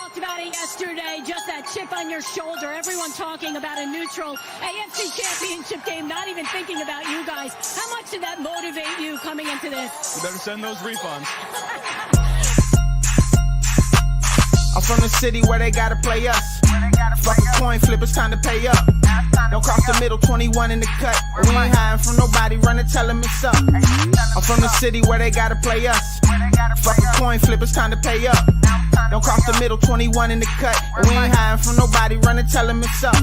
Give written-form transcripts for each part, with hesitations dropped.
talked about it yesterday, just that chip on your shoulder. Everyone talking about a neutral AFC Championship game, not even thinking about you guys. How much did that motivate you coming into this? You better send those refunds. I'm from the city where they gotta play us. Fuck a coin flip, it's time to pay up. Don't cross the middle, 21 in the cut. We ain't hiding from nobody, run and tell them it's up. I'm from the city where they gotta play us. Fuck a coin flip, it's time to pay up. Don't cross the middle, 21 in the cut. We ain't hiding from nobody, run and tell them it's up.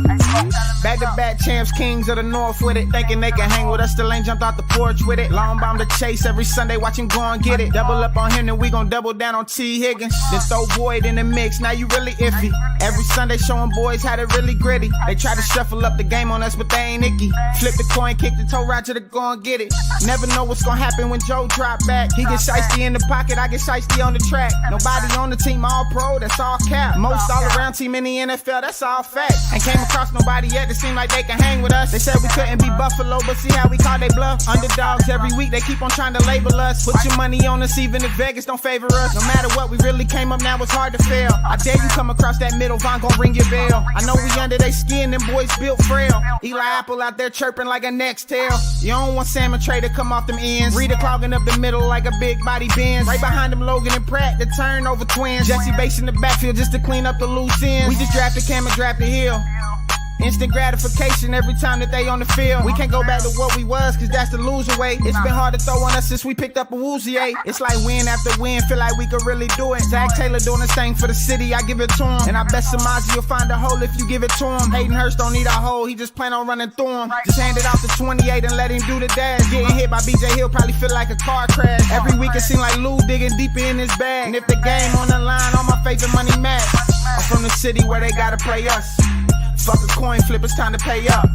Back-to-back champs, kings of the north with it. Thinking they can hang with us, still ain't jumped out the porch with it. Long bomb to chase every Sunday, watch him go and get it. Double up on him, then we gon' double down on T. Higgins. Then throw Boyd in the mix, now you really iffy. Every Sunday showing boys how to really gritty. They try to shuffle up the game on us, but they ain't icky. Flip the coin, kick the toe Roger to go and get it. Never know what's gonna happen when Joe drop back. He get shiesty in the pocket, I get shiesty on the track. Nobody on the team all pro, that's all cap. Most all around team in the NFL, that's all fact. Ain't came across nobody yet that seem like they can hang with us. They said we couldn't be Buffalo, but see how we call they bluff. Underdogs every week, they keep on trying to label us. Put your money on us, even if Vegas don't favor us. No matter what, we really came up, now it's hard to fail. I dare you come across that middle, Von gon' ring your bell. I know we under they skin, them boys built frail. Eli Apple out there chirping like a next tail. You don't want Salmon Trey to come off them ends. Rita clogging up the middle like a big body Benz. Right behind them Logan and Pratt, the turnover twins. Jesse Bates in the backfield just to clean up the loose ends. We just drafted Cam and drafted Hill. Instant gratification every time that they on the field. We can't go back to what we was, cause that's the loser way. It's been hard to throw on us since we picked up a Woozier. It's like win after win, feel like we could really do it. Zach Taylor doing his thing for the city, I give it to him. And I bet Samaji will find a hole if you give it to him. Hayden Hurst don't need a hole, he just plan on running through him. Just hand it off to 28 and let him do the dash. Getting hit by BJ Hill probably feel like a car crash. Every week it seem like Lou digging deeper in his bag. And if the game on the line, all my favorite money match. I'm from the city where they gotta play us. Fuck a coin flip, it's time to pay up.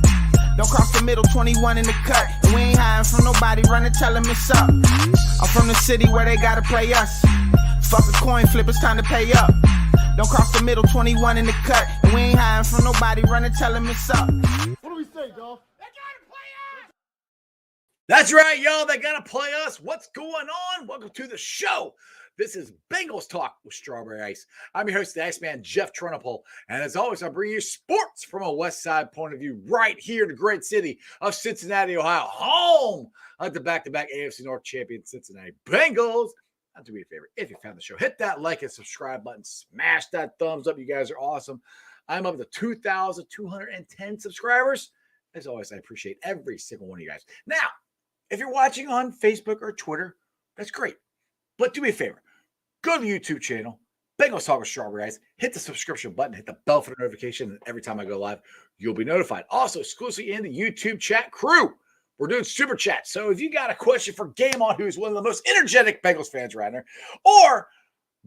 Don't cross the middle, 21 in the cut. And we ain't hiding from nobody, run and tell them it's up. I'm from the city where they gotta play us. Fuck a coin flip, it's time to pay up. Don't cross the middle, 21 in the cut. And we ain't hiding from nobody, run and tell them it's up. What do we say, Dolph? They gotta play us! That's right, y'all. They gotta play us. What's going on? Welcome to the show. This is Bengals Talk with Strawberry Ice. I'm your host, the Iceman, Jeff Trunapole. And as always, I bring you sports from a West Side point of view right here in the great city of Cincinnati, Ohio, home of the back-to-back AFC North champion Cincinnati Bengals. Now, do me a favor, if you found the show, hit that like and subscribe button. Smash that thumbs up. You guys are awesome. I'm up to 2,210 subscribers. As always, I appreciate every single one of you guys. Now, if you're watching on Facebook or Twitter, that's great. But do me a favor. Go to the YouTube channel, Bengals Talk with Strawberry Ice. Hit the subscription button, hit the bell for the notification, and every time I go live, you'll be notified. Also, exclusively in the YouTube chat crew, we're doing super chat. So if you got a question for Game On, who's one of the most energetic Bengals fans around there, or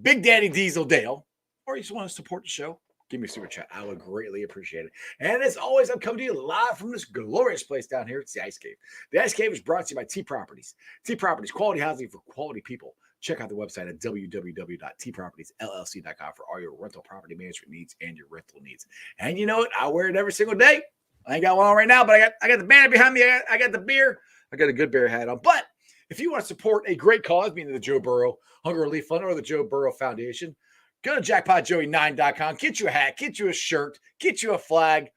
Big Daddy Diesel Dale, or you just want to support the show, give me a super chat. I would greatly appreciate it. And as always, I'm coming to you live from this glorious place down here. It's the Ice Cave. The Ice Cave is brought to you by T Properties. T Properties, quality housing for quality people. Check out the website at www.tpropertiesllc.com for all your rental property management needs and your rental needs. And you know what? I wear it every single day. I ain't got one on right now, but I got the banner behind me. I got the beer. I got a good bear hat on. But if you want to support a great cause, meaning the Joe Burrow Hunger Relief Fund or the Joe Burrow Foundation, go to jackpotjoey9.com. Get you a hat, get you a shirt, get you a flag.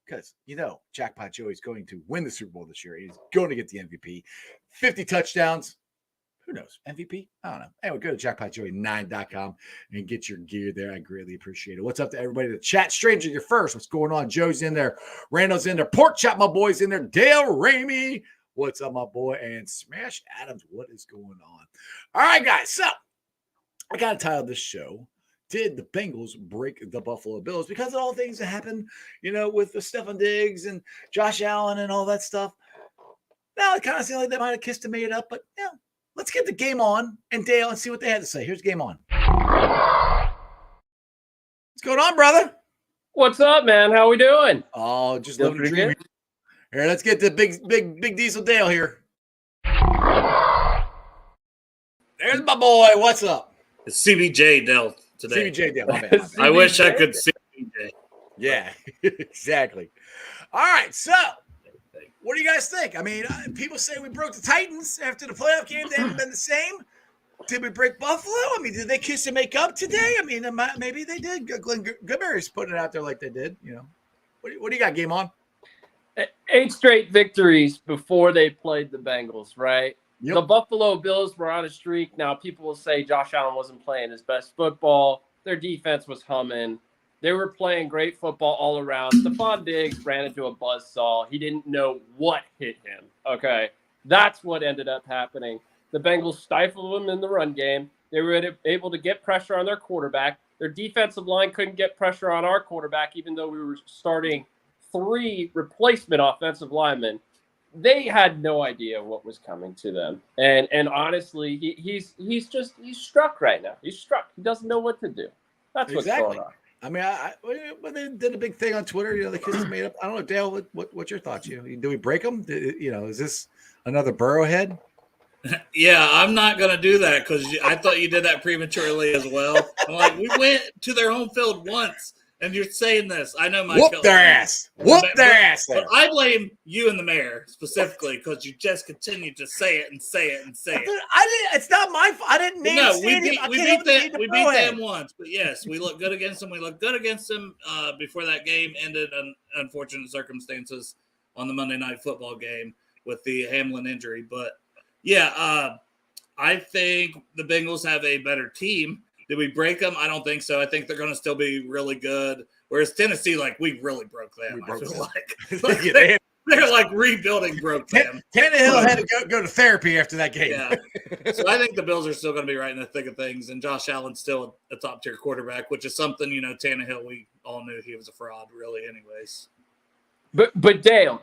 Because, you know, Jackpot Joey's going to win the Super Bowl this year. He's going to get the MVP. 50 touchdowns. Who knows? MVP? I don't know. Anyway, go to jackpotjoey9.com and get your gear there. I greatly appreciate it. What's up to everybody in the chat? Stranger, you're first. What's going on? Joe's in there. Randall's in there. Pork Chop, my boy's in there. Dale Ramey. What's up, my boy? And Smash Adams, what is going on? All right, guys. So, I got to title this show, Did the Bengals Break the Buffalo Bills? Because of all things that happened, you know, with the Stefon Diggs and Josh Allen and all that stuff. Now, it kind of seems like they might have kissed and made it up, but, yeah. Let's get the Game On and Dale and see what they had to say. Here's Game On. What's going on, brother? What's up, man? How we doing? Oh, just living a dream. Here, let's get the big Diesel Dale here. There's my boy. What's up? It's CBJ Dale today. CBJ Dale. My bad. I wish I could see CBJ. Yeah, exactly. All right, so what do you guys think? I mean, people say we broke the Titans after the playoff game. They haven't been the same. Did we break Buffalo? I mean, did they kiss and make up today? I mean, maybe they did. Glenn Goodberry's putting it out there like they did. What do you got, game on? 8 straight victories before they played the Bengals, right? Yep. The Buffalo Bills were on a streak. Now, people will say Josh Allen wasn't playing his best football. Their defense was humming. They were playing great football all around. Stephon Diggs ran into a buzzsaw. He didn't know what hit him, okay? That's what ended up happening. The Bengals stifled them in the run game. They were able to get pressure on their quarterback. Their defensive line couldn't get pressure on our quarterback, even though we were starting 3 replacement offensive linemen. They had no idea what was coming to them. And honestly, he's struck right now. He's struck. He doesn't know what to do. That's what's going on. I mean, when they did a big thing on Twitter, the kids made up. I don't know, Dale. What's your thoughts? Do we break them? Is this another Burrowhead? Yeah, I'm not going to do that because I thought you did that prematurely as well. I'm like, we went to their home field once, and you're saying this. I know my whoop their ass. Whoop their ass. But I blame you and the mayor specifically because you just continue to say it and say it and say it. It's not my fault. I didn't name No, we we beat them once, but yes, we looked good against them. We looked good against them before that game ended in unfortunate circumstances on the Monday Night Football game with the Hamlin injury, but. Yeah, I think the Bengals have a better team. Did we break them? I don't think so. I think they're going to still be really good. Whereas Tennessee, we really broke them. I feel like they're like rebuilding broke them. Tannehill had to go to therapy after that game. Yeah. So I think the Bills are still going to be right in the thick of things, and Josh Allen's still a top-tier quarterback, which is something, Tannehill, we all knew he was a fraud, really, anyways. But Dale,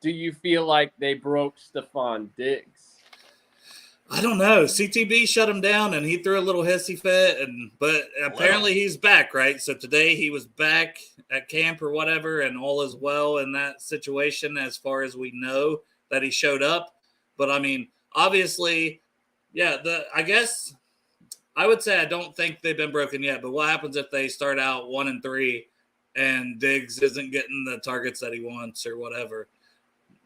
do you feel like they broke Stephon Diggs? I don't know. CTB shut him down, and he threw a little hissy fit. But apparently he's back, right? So today he was back at camp or whatever, and all is well in that situation as far as we know that he showed up. But, I mean, obviously, yeah, I guess I would say I don't think they've been broken yet. But what happens if they start out 1-3 and Diggs isn't getting the targets that he wants or whatever?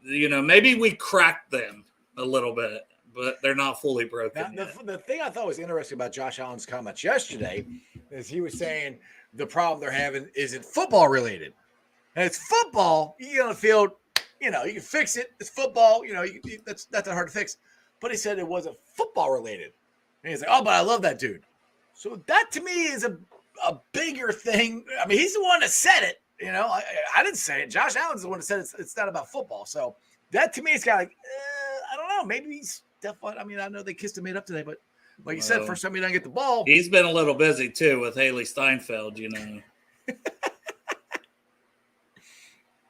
Maybe we cracked them a little bit. But they're not fully broken. Now, the thing I thought was interesting about Josh Allen's comments yesterday is he was saying the problem they're having isn't football related. And it's football. You get on the field, you can fix it. It's football. That's not hard to fix. But he said it wasn't football related. And he's like, oh, but I love that dude. So that to me is a bigger thing. I mean, he's the one that said it. I didn't say it. Josh Allen's the one that said it's not about football. So that to me is kind of like, I don't know. Maybe he's definitely. I mean, I know they kissed and made up today, but like you said, first time he doesn't get the ball. He's been a little busy too with Haley Steinfeld, Go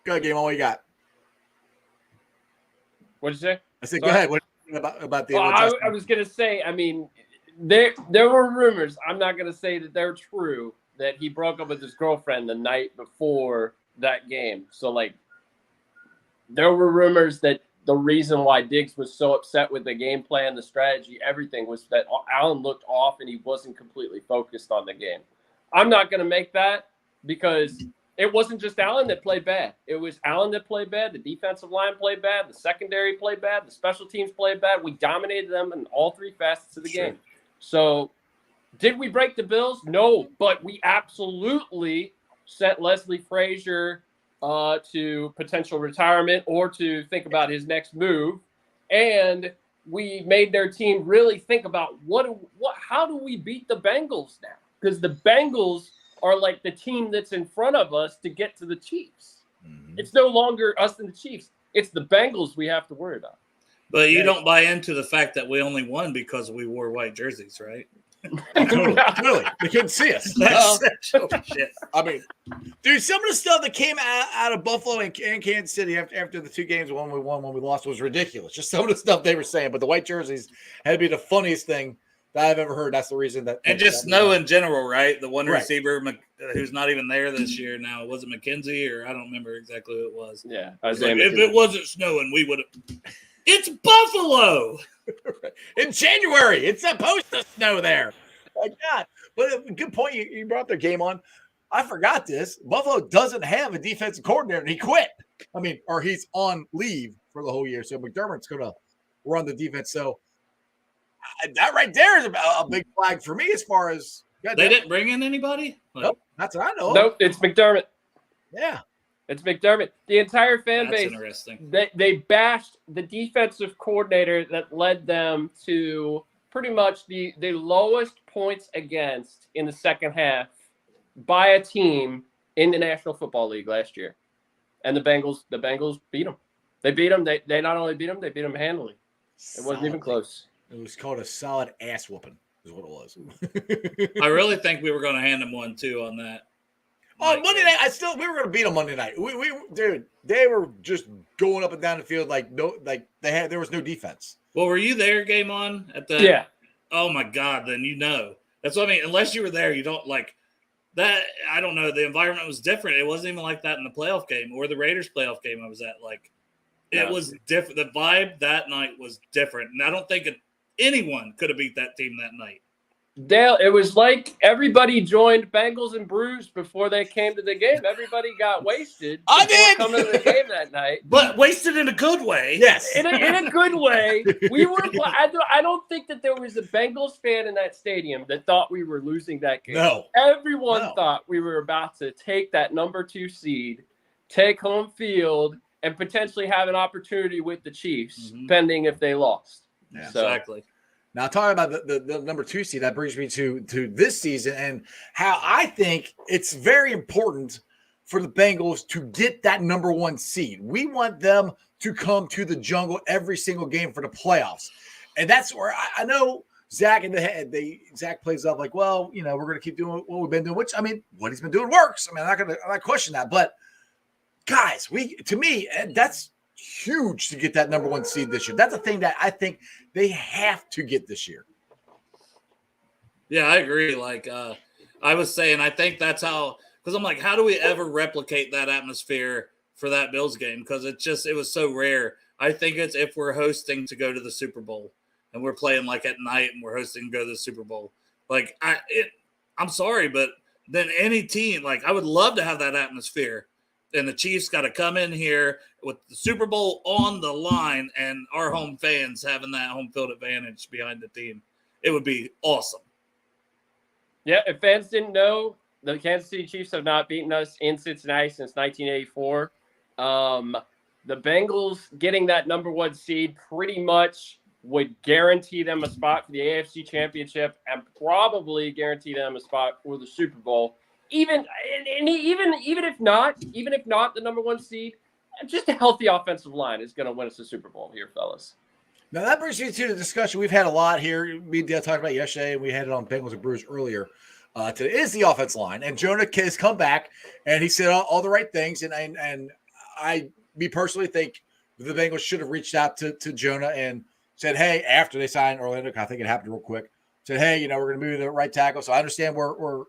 ahead, game on. What you got? What'd you say? I said, go ahead. What about the? I was gonna say. I mean, there were rumors. I'm not gonna say that they're true. That he broke up with his girlfriend the night before that game. So there were rumors that the reason why Diggs was so upset with the game plan, the strategy, everything was that Allen looked off and he wasn't completely focused on the game. I'm not going to make that because it wasn't just Allen that played bad. It was Allen that played bad. The defensive line played bad. The secondary played bad. The special teams played bad. We dominated them in all 3 facets of the game. So did we break the Bills? No, but we absolutely sent Leslie Frazier to potential retirement or to think about his next move. And we made their team really think about how do we beat the Bengals now? Because the Bengals are like the team that's in front of us to get to the Chiefs. Mm-hmm. It's no longer us and the Chiefs. It's the Bengals we have to worry about. But you don't buy into the fact that we only won because we wore white jerseys, right? Totally. They couldn't see us. Shit. I mean, dude, some of the stuff that came out of Buffalo and Kansas City after the 2 games, one we won, one we lost, was ridiculous. Just some of the stuff they were saying. But the white jerseys had to be the funniest thing that I've ever heard. That's the reason that. And just snow in general, right? The one receiver who's not even there this year now. Was it McKenzie or I don't remember exactly who it was. Yeah. If it wasn't snowing, we would have. It's Buffalo. In January. It's supposed to snow there. My God. But good point. You brought their game on. I forgot this. Buffalo doesn't have a defensive coordinator, and he quit. I mean, or he's on leave for the whole year. So McDermott's going to run the defense. So that right there is a big flag for me as far as They didn't bring in anybody? Nope, that's what I know. Nope, it's McDermott. Yeah. It's McDermott. The entire fan That's base, interesting. they bashed the defensive coordinator that led them to pretty much the lowest points against in the second half by a team in the National Football League last year. And the Bengals beat them. They beat them. They not only beat them, they beat them handily. It wasn't even close. It was called a solid ass whooping, is what it was. I really think we were going to hand them one too on that. On Monday night, we were going to beat them Monday night. Dude, they were just going up and down the field there was no defense. Well, were you there, Game On? At the Yeah. Oh my God! Then you know that's what I mean. Unless you were there, you don't like that. I don't know. The environment was different. It wasn't even like that in the playoff game or the Raiders playoff game I was at. Like it was different. The vibe that night was different, and I don't think anyone could have beat that team that night. Dale, it was like everybody joined Bengals and Brews before they came to the game. Everybody got wasted. I did coming to the game that night, but wasted in a good way. Yes, in a good way. We were. I don't think that there was a Bengals fan in that stadium that thought we were losing that game. No, everyone thought we were about to take that number 2 seed, take home field, and potentially have an opportunity with the Chiefs, pending if they lost. Yeah, so, exactly. Now, talking about the number 2 seed, that brings me to this season and how I think it's very important for the Bengals to get that number 1 seed. We want them to come to the jungle every single game for the playoffs. And that's where I know Zach Zach plays up like, well, we're going to keep doing what we've been doing, which, I mean, what he's been doing works. I mean, I'm not questioning that. But, guys, to me, that's huge to get that number 1 seed this year. That's a thing that I think they have to get this year. Yeah, I agree. Like I was saying, I think that's how, because I'm like, how do we ever replicate that atmosphere for that Bills game? Because it was so rare. I think it's if we're hosting to go to the Super Bowl and we're playing like at night and we're hosting to go to the Super Bowl. Like I'm sorry, but then any team, like I would love to have that atmosphere. And the Chiefs got to come in here with the Super Bowl on the line and our home fans having that home field advantage behind the team. It would be awesome. Yeah, if fans didn't know, the Kansas City Chiefs have not beaten us in Cincinnati since 1984. The Bengals getting that number 1 seed pretty much would guarantee them a spot for the AFC Championship and probably guarantee them a spot for the Super Bowl. Even if not the number 1 seed, just a healthy offensive line is going to win us the Super Bowl here, fellas. Now that brings me to the discussion we've had a lot here. Me and Dale talked about yesterday, and we had it on Bengals and Brews earlier. Today is the offense line, and Jonah has come back, and he said all the right things. And I personally think the Bengals should have reached out to Jonah and said, hey, after they signed Orlando, I think it happened real quick. Said, hey, we're going to move the right tackle. So I understand where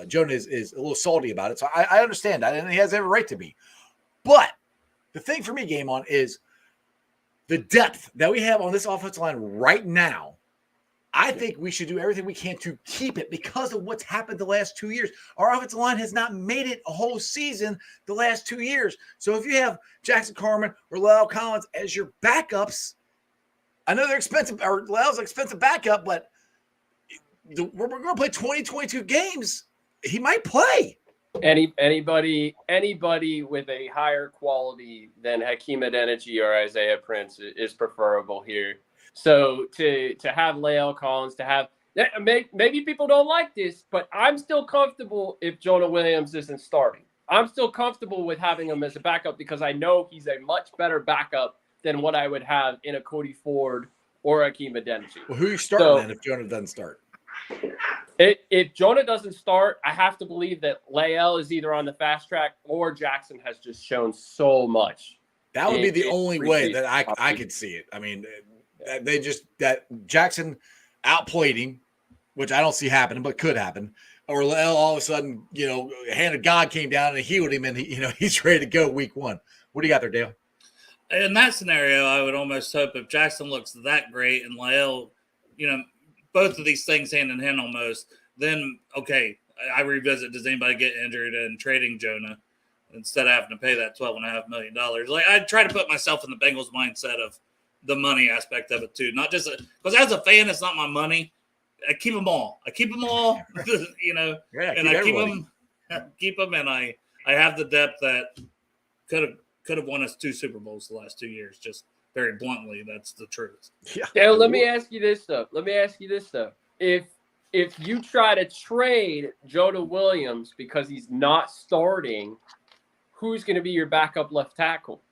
Jonah is a little salty about it. So I understand that, and he has every right to be. But the thing for me, Game On, is the depth that we have on this offensive line right now. I think we should do everything we can to keep it because of what's happened the last 2 years. Our offensive line has not made it a whole season the last 2 years. So if you have Jackson Carman or Lyle Collins as your backups, I know they're expensive, or Lyle's an expensive backup, but we're going to play 20, 22 games. He might play. Anybody with a higher quality than Hakeem Adeniji or Isaiah Prince is preferable here. So to have Lyle Collins, to have maybe people don't like this, but I'm still comfortable if Jonah Williams isn't starting. I'm still comfortable with having him as a backup because I know he's a much better backup than what I would have in a Cody Ford or Hakeem Adeniji. Well, who are you starting then if Jonah doesn't start? If Jonah doesn't start, I have to believe that Lael is either on the fast track or Jackson has just shown so much. That would be the only way that I could see it. I mean, that Jackson outplayed him, which I don't see happening, but could happen. Or Lael all of a sudden, hand of God came down and healed him, and he's ready to go week 1. What do you got there, Dale? In that scenario, I would almost hope if Jackson looks that great and Lael, both of these things hand in hand almost, then, okay, I revisit, does anybody get injured and trading Jonah instead of having to pay that $12.5 million? Like, I try to put myself in the Bengals mindset of the money aspect of it too. Not just because as a fan, it's not my money. I keep them all. You know, Yeah, and I keep them, and I have the depth that could have won us 2 Super Bowls the last 2 years. Just very bluntly, that's the truth. Yeah. Dale, let me ask you this stuff. If you try to trade Jonah Williams because he's not starting, who's going to be your backup left tackle?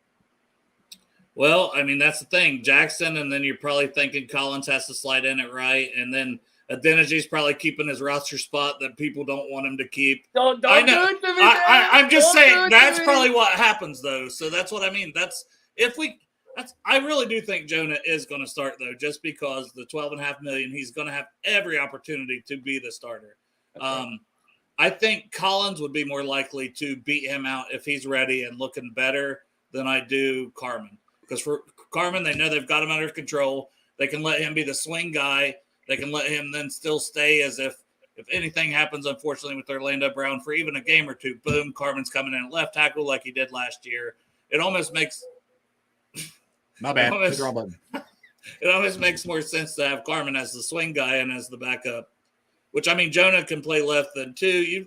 Well, I mean, that's the thing. Jackson, and then you're probably thinking Collins has to slide in at right, and then Adeneji's probably keeping his roster spot that people don't want him to keep. Don't I know. do it to me, I'm just Don't do saying it that's to me. probably what happens, though. So that's what I mean. I really do think Jonah is going to start, though, just because the $12.5 million, he's going to have every opportunity to be the starter. Okay. I think Collins would be more likely to beat him out if he's ready and looking better than I do Carmen. Because for Carmen, they know they've got him under control. They can let him be the swing guy. They can let him then still stay as if anything happens, unfortunately, with Orlando Brown for even a game or two, boom, Carmen's coming in at left tackle like he did last year. It almost makes My bad. Almost- Hit the wrong button. it almost makes more sense to have Carmen as the swing guy and as the backup. Which, I mean, Jonah can play left then too.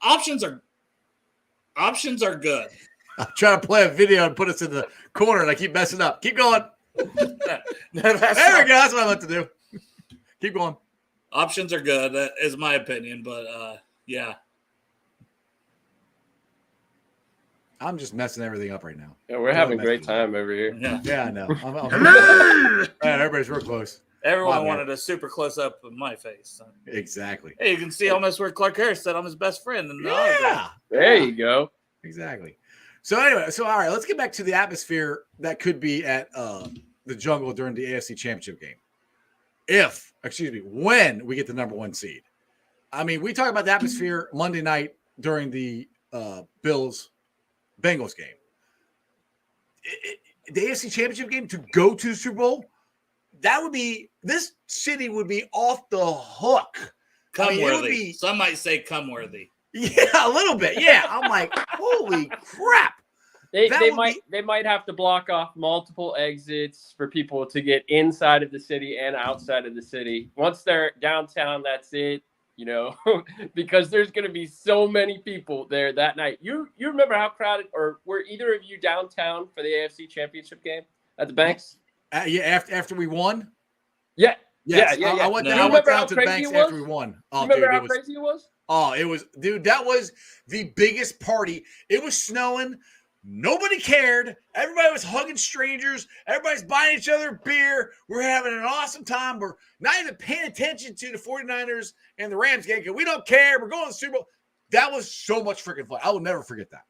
Options are good. I'm trying to play a video and put us in the corner, and I keep messing up. Keep going. There we There we go. That's what I meant to do. Keep going. Options are good, that is my opinion. But yeah, I'm just messing everything up right now. Yeah, we're having a great time over here. yeah. Yeah, I know. Man, everybody's real close. Everyone My bad. wanted a super close up of my face. Exactly. Hey, you can see almost where Clark Harris said I'm his best friend. And Yeah. There you go. Exactly. So anyway, all right, let's get back to the atmosphere that could be at the Jungle during the AFC Championship game. When we get the number 1 seed. I mean, we talk about the atmosphere Monday night during the Bengals game. The AFC Championship game to go to the Super Bowl, this city would be off the hook. come I mean, it would worthy. be- Some might say come worthy. Yeah, a little bit. Yeah. I'm like, holy crap. They That would might have to block off multiple exits for people to get inside of the city and outside of the city. Once they're downtown, that's it. You know, because there's going to be so many people there that night. You remember how crowded, or were either of you downtown for the AFC Championship game at the Banks? Yeah, after we won. Yeah. Yes, Yeah. I went No. down, You I went remember down how to the crazy Banks it was? after we won. Oh, You remember dude, how crazy it was? Oh, it was, dude, that was the biggest party. It was snowing. Nobody cared. Everybody was hugging strangers. Everybody's buying each other beer. We're having an awesome time. We're not even paying attention to the 49ers and the Rams game because we don't care. We're going to the Super Bowl. That was so much freaking fun. I will never forget that.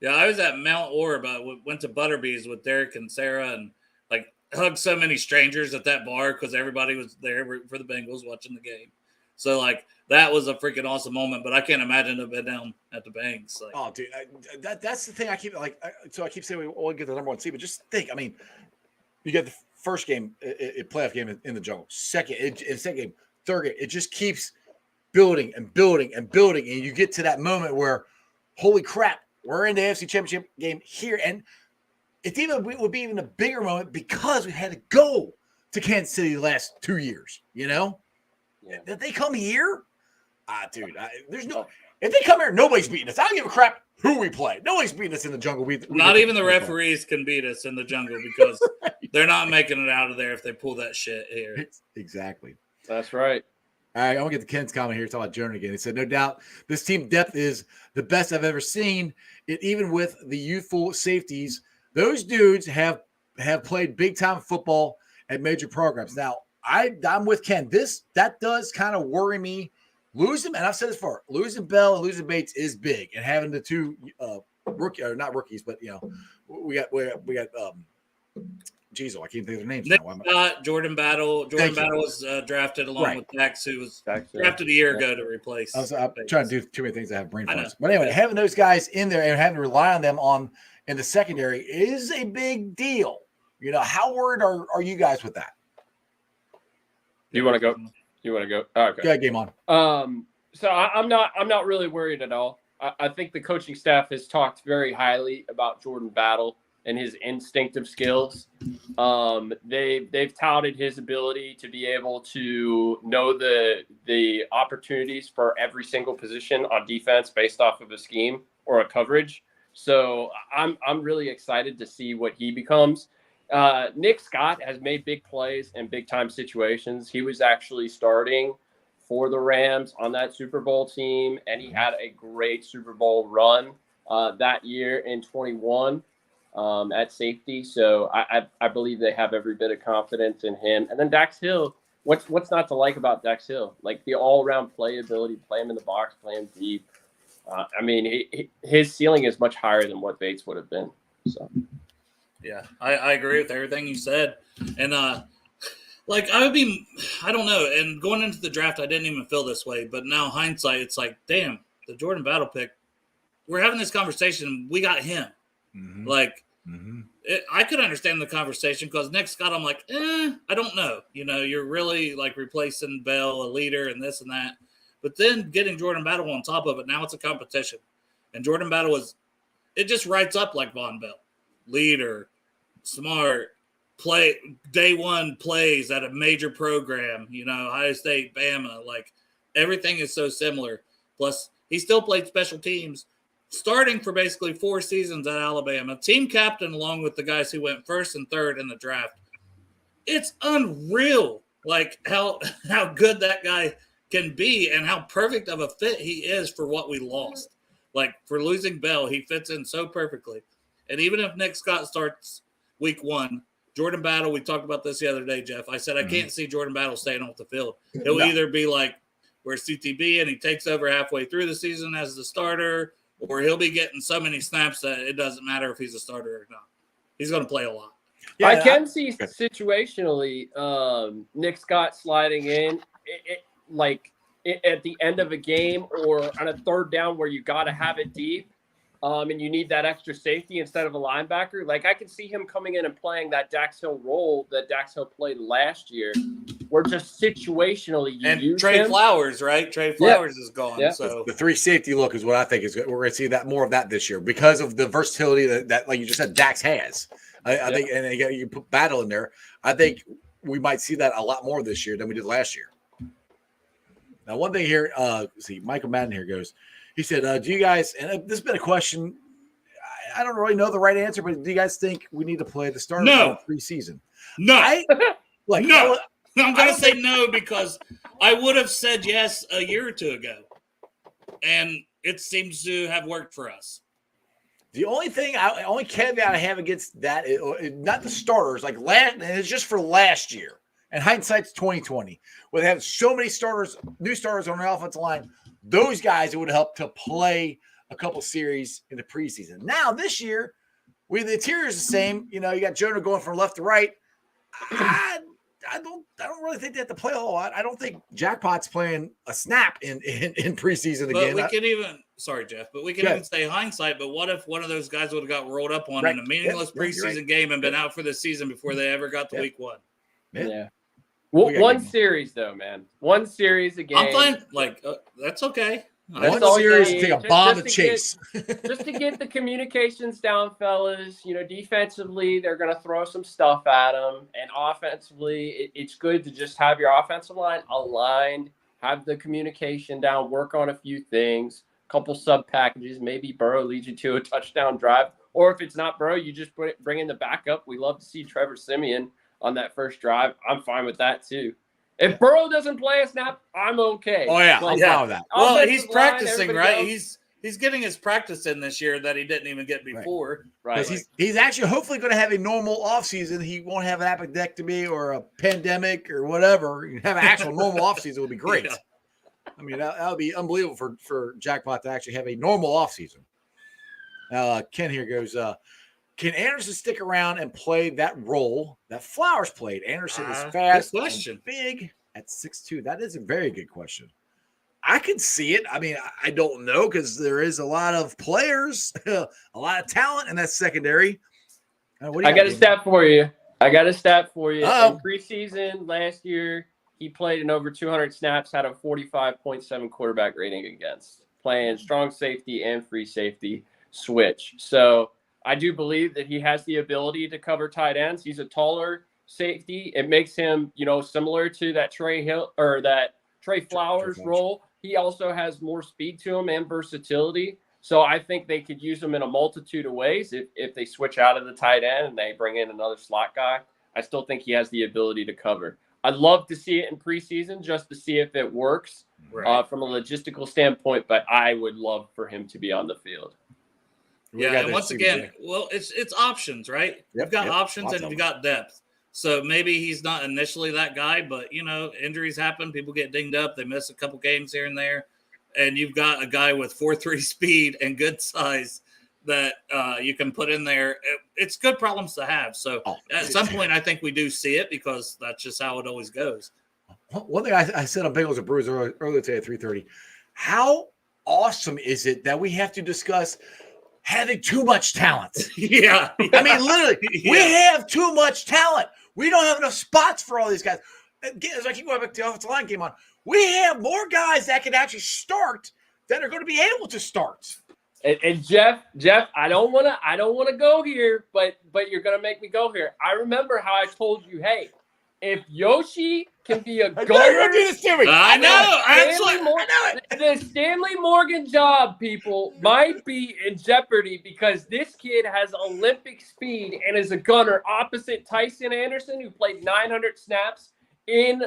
Yeah, I was at Mount Orb. Went to Butterbee's with Derek and Sarah and like hugged so many strangers at that bar because everybody was there for the Bengals watching the game. So like that was a freaking awesome moment. But I can't imagine to have been down at the Banks. Like, Oh, dude, that's the thing I keep like. So I keep saying we won't get the number 1 seed, but just think. I mean, you get the first game, playoff game in the Jungle. Second game, third game. It just keeps building and building and building, and you get to that moment where, holy crap, we're in the AFC Championship game here, and it would be even a bigger moment because we had to go to Kansas City the last 2 years. You know, did they come here? Dude, there's no. If they come here, nobody's beating us. I don't give a crap who we play. Nobody's beating us in the Jungle. not even the referees can beat us in the Jungle because they're not making it out of there if they pull that shit here. Exactly. That's right. All right, I want to get to Ken's comment here. Talk about Jonah again. He said, "No doubt, this team depth is the best I've ever seen. It even with the youthful safeties, those dudes have played big time football at major programs." Now, I'm with Ken. That does kind of worry me. Losing, and I've said this before, losing Bell and losing Bates is big, and having the two not rookies, but you know, we got geez, I can't think of their names now. Jordan Battle. Jordan Battle was drafted along with Dax, who was drafted a year ago to replace. I'm trying to do too many things. I have brain farts. But anyway, having those guys in there and having to rely on them in the secondary is a big deal. You know, how worried are you guys with that? You want to go? You want to go? Oh, okay. Go ahead, game on. So I'm not really worried at all. I think the coaching staff has talked very highly about Jordan Battle. and his instinctive skills. They've touted his ability to be able to know the opportunities for every single position on defense based off of a scheme or a coverage. So I'm really excited to see what he becomes. Nick Scott has made big plays in big time situations. He was actually starting for the Rams on that Super Bowl team, and he had a great Super Bowl run that year in 21 at safety. So I believe they have every bit of confidence in him. And then Dax Hill, what's not to like about Dax Hill? Like the all-around playability, play him in the box, play him deep. I mean, his ceiling is much higher than what Bates would have been. So, yeah, I agree with everything you said. And like I don't know. And going into the draft, I didn't even feel this way. But now hindsight, it's like, damn, the Jordan Battle pick. We're having this conversation. We got him. Mm-hmm. Like, I could understand the conversation because Nick Scott, I'm like, I don't know. You know, you're really like replacing Bell, a leader, and this and that. But then getting Jordan Battle on top of it, now it's a competition. And Jordan Battle it just writes up like Von Bell. Leader, smart, play, day one plays at a major program, you know, Ohio State, Bama. Like, everything is so similar. Plus, he still played special teams, starting for basically 4 seasons at Alabama. Team captain along with the guys who went first and third in the draft. It's unreal, like, how good that guy can be and how perfect of a fit he is for what we lost. Like, for losing Bell, he fits in so perfectly. And even if Nick Scott starts week 1, Jordan Battle, we talked about this the other day, Jeff. I said I can't see Jordan Battle staying off the field. He'll either be like where CTB and he takes over halfway through the season as the starter, or he'll be getting so many snaps that it doesn't matter if he's a starter or not. He's going to play a lot. Yeah, I can see situationally Nick Scott sliding in at the end of a game or on a third down where you got to have it deep and you need that extra safety instead of a linebacker. Like, I can see him coming in and playing that Dax Hill role that Dax Hill played last year, where just situationally you use Trey him. Flowers, right? Trey Flowers is gone. Yeah. So the 3 safety look is what I think is good. We're going to see that more of that this year because of the versatility that like you just said, Dax has. I think, and you put Battle in there. I think we might see that a lot more this year than we did last year. Now, one thing here, Michael Madden here goes, he said, do you guys, and this has been a question, I don't really know the right answer, but do you guys think we need to play the starters in preseason? No. No. I'm going to say no because I would have said yes a year or two ago, and it seems to have worked for us. The only caveat I have against that is not the starters, like and it's just for last year. And hindsight's 2020, where they have so many new starters on the offensive line. Those guys, it would help to play a couple series in the preseason. Now this year, the interior is the same. You know, you got Jonah going from left to right. I don't really think they have to play a whole lot. I don't think Jackpot's playing a snap in preseason again. But we can even even say hindsight. But what if one of those guys would have got rolled up on in a meaningless preseason game and been out for the season before they ever got to week 1? Yeah. One series, though, man. One series a game. I'm fine. Like, that's okay. One series, take a bomb to chase. Just to get the communications down, fellas. You know, defensively, they're going to throw some stuff at them. And offensively, it's good to just have your offensive line aligned, have the communication down, work on a few things, a couple sub packages. Maybe Burrow leads you to a touchdown drive. Or if it's not Burrow, you just bring in the backup. We love to see Trevor Siemian on that first drive. I'm fine with that too. If Burrow doesn't play a snap, I'm okay. Oh yeah, I'm fine with that. Well, he's practicing, right? He's getting his practice in this year that he didn't even get before. Right. He's actually hopefully going to have a normal offseason. He won't have an appendectomy or a pandemic or whatever. You have an actual normal offseason would be great. Yeah. I mean, that would be unbelievable for Jackpot to actually have a normal offseason. Ken here goes, can Anderson stick around and play that role that Flowers played? Anderson is fast and big at 6'2". That is a very good question. I can see it. I mean, I don't know because there is a lot of players, a lot of talent in that secondary. I got a stat for you. In preseason last year, he played in over 200 snaps, had a 45.7 quarterback rating against, playing strong safety and free safety switch. So, I do believe that he has the ability to cover tight ends. He's a taller safety. It makes him, similar to that Trey Flowers role. He also has more speed to him and versatility. So I think they could use him in a multitude of ways if they switch out of the tight end and they bring in another slot guy. I still think he has the ability to cover. I'd love to see it in preseason just to see if it works from a logistical standpoint, but I would love for him to be on the field. Yeah, and once again, well, it's options, right? You've got options and you've got depth. So maybe he's not initially that guy, but, injuries happen. People get dinged up. They miss a couple games here and there. And you've got a guy with 4.3 speed and good size that you can put in there. It's good problems to have. So at some point, I think we do see it because that's just how it always goes. One thing I said on Bengals and Brewers earlier today at 3:30, how awesome is it that we have to discuss having too much talent? Yeah. I mean, literally, we have too much talent. We don't have enough spots for all these guys. As I keep going back to the offensive line came on, we have more guys that can actually start that are going to be able to start. And Jeff, I don't want to go here, but you're going to make me go here. I remember how I told you, hey, if Yoshi can be a gunner, I know. The Stanley Morgan job, people, might be in jeopardy because this kid has Olympic speed and is a gunner opposite Tyson Anderson, who played 900 snaps in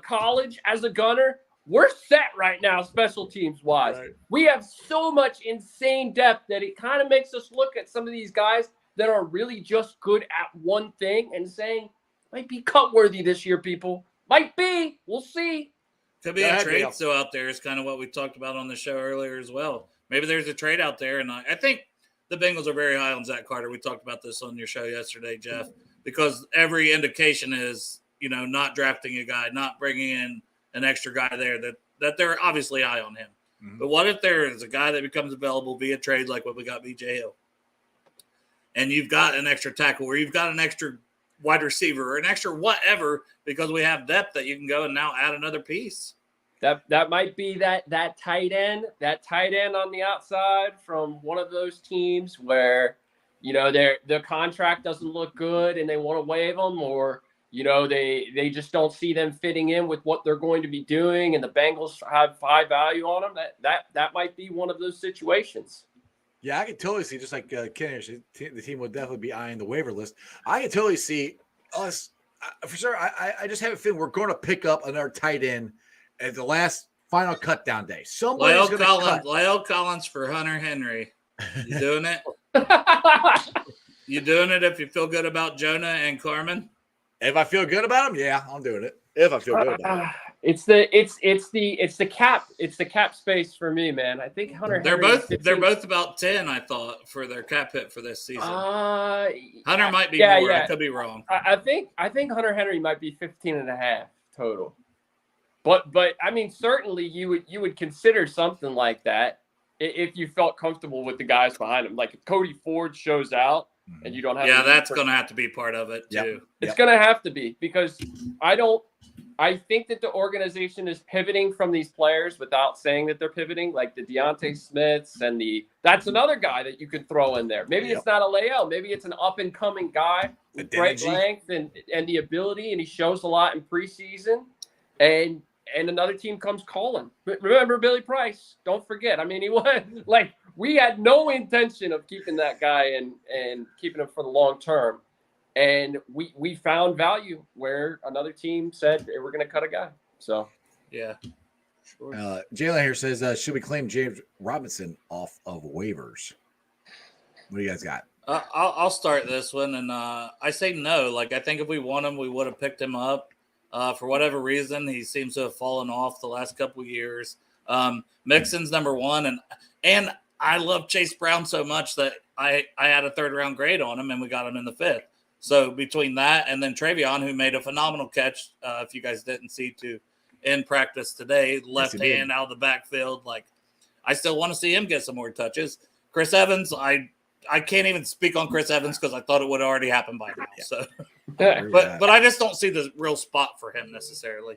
college as a gunner. We're set right now, special teams wise. Right. We have so much insane depth that it kind of makes us look at some of these guys that are really just good at one thing and saying, might be cut worthy this year, people. Might be. We'll see. Could be a trade still out there is kind of what we talked about on the show earlier as well. Maybe there's a trade out there, and I think the Bengals are very high on Zach Carter. We talked about this on your show yesterday, Jeff, because every indication is, not drafting a guy, not bringing in an extra guy there, that they're obviously high on him. Mm-hmm. But what if there is a guy that becomes available via trade like what we got BJ Hill? And you've got an extra tackle or you've got an extra wide receiver or an extra whatever because we have depth that you can go and now add another piece. That might be that tight end on the outside from one of those teams where, their contract doesn't look good and they want to waive them, or they just don't see them fitting in with what they're going to be doing, and the Bengals have high value on them. That might be one of those situations. Yeah, I can totally see, just like Ken, the team would definitely be eyeing the waiver list. I can totally see us, for sure. I just have a feeling we're going to pick up another tight end at the last final cut down day. Somebody's going to cut. Lyle Collins for Hunter Henry. You doing it? You doing it if you feel good about Jonah and Carmen? If I feel good about him, yeah, I'm doing it. If I feel good about him. It's the cap space for me, man. I think Hunter. They're both about 10, I thought, for their cap hit for this season. Hunter might be more. Yeah. I could be wrong. I think Hunter Henry might be 15.5 total. But I mean, certainly you would consider something like that if you felt comfortable with the guys behind him. Like if Cody Ford shows out and you don't have. Yeah, that's going to have to be part of it too. Yep. It's going to have to be because I think that the organization is pivoting from these players without saying that they're pivoting, like the Deontay Smiths and that's another guy that you could throw in there. Maybe it's not a Leal. Maybe it's an up-and-coming guy with great length and the ability, and he shows a lot in preseason. And another team comes calling. Remember Billy Price? Don't forget. I mean, he was we had no intention of keeping that guy and keeping him for the long term. And we found value where another team said we're going to cut a guy. So, yeah. Sure. Jalen here says, should we claim James Robinson off of waivers? What do you guys got? I'll start this one. And I say no. I think if we want him, we would have picked him up. For whatever reason, he seems to have fallen off the last couple of years. Mixon's number one. And I love Chase Brown so much that I had a 3rd-round grade on him, and we got him in the 5th. So between that and then Travion, who made a phenomenal catch, if you guys didn't see in practice today, left hand out of the backfield. I still want to see him get some more touches. Chris Evans, I can't even speak on Chris Evans because I thought it would have already happened by now. So, but I just don't see the real spot for him necessarily.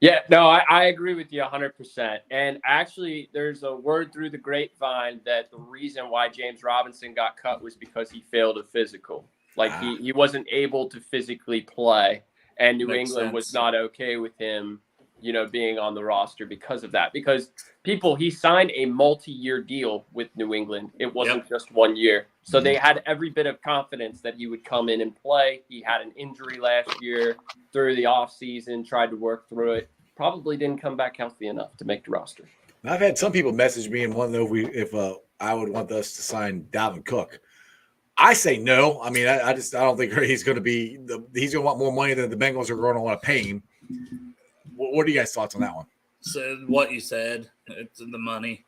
Yeah, no, I agree with you 100%. And actually, there's a word through the grapevine that the reason why James Robinson got cut was because he failed a physical. Like he wasn't able to physically play, and New Makes England was sense. not okay with him, being on the roster because of that. Because he signed a multi-year deal with New England. It wasn't just 1 year. So they had every bit of confidence that he would come in and play. He had an injury last year through the offseason, tried to work through it. Probably didn't come back healthy enough to make the roster. I've had some people message me and want to know if I would want us to sign Dalvin Cook. I say no. I mean, I don't think he's going to be he's going to want more money than the Bengals are going to want to pay him. What are you guys' thoughts on that one? So what you said, it's the money,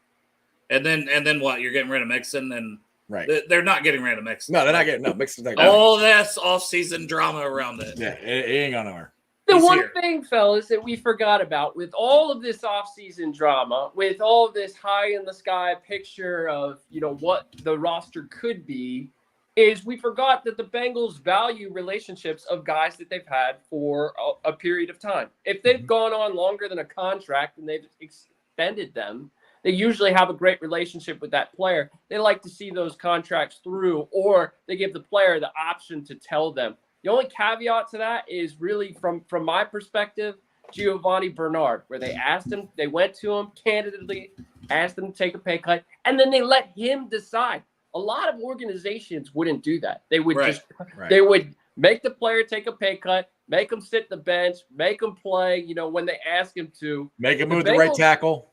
and then what? You're getting rid of Mixon, and right? They're not getting rid of Mixon. No, they're not getting Mixon's not all that's off-season drama around it. Yeah, it ain't going nowhere. The one thing, fellas, that we forgot about with all of this off-season drama, with all of this high-in-the-sky picture of, what the roster could be, is we forgot that the Bengals value relationships of guys that they've had for a period of time. If they've gone on longer than a contract and they've extended them, they usually have a great relationship with that player. They like to see those contracts through, or they give the player the option to tell them. The only caveat to that is really from my perspective, Giovanni Bernard, where they went to him candidly, asked him to take a pay cut, and then they let him decide. A lot of organizations wouldn't do that. They would they would make the player take a pay cut, make him sit the bench, make him play, when they ask him to. Make him move the right tackle.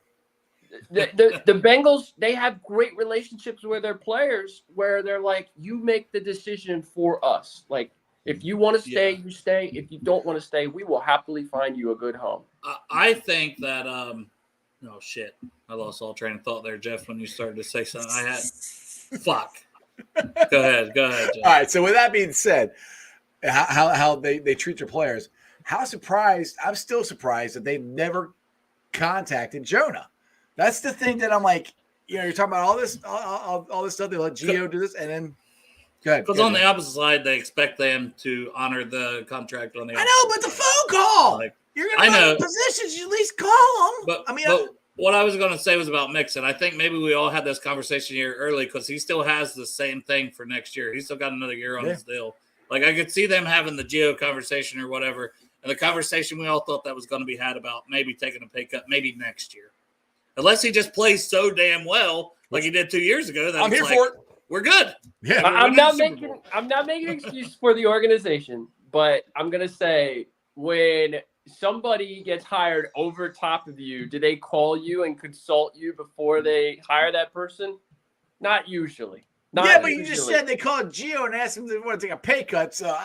The Bengals, they have great relationships with their players where they're like, you make the decision for us. Like, if you want to stay, you stay. If you don't want to stay, we will happily find you a good home. I think that oh shit, I lost all train of thought there, Jeff, when you started to say something. I had fuck. Go ahead, Jeff. All right. So with that being said, how they treat their players, I'm still surprised that they've never contacted Jonah. That's the thing that I'm like, you're talking about all this stuff. They let Gio do this, and then. Because on the opposite side, they expect them to honor the contract on the opposite I know, but the phone call. You're going to put positions, you at least call them. But what I was going to say was about Mixon. I think maybe we all had this conversation here early because he still has the same thing for next year. He's still got another year on his deal. Like, I could see them having the Gio conversation or whatever, and the conversation we all thought that was going to be had about maybe taking a pay cut maybe next year. Unless he just plays so damn well like he did 2 years ago. I'm here for it. We're good. Yeah, I'm not making excuses for the organization, but I'm gonna say when somebody gets hired over top of you, do they call you and consult you before they hire that person? Not usually. But you just said they called Gio and asked him if they want to take a pay cut. So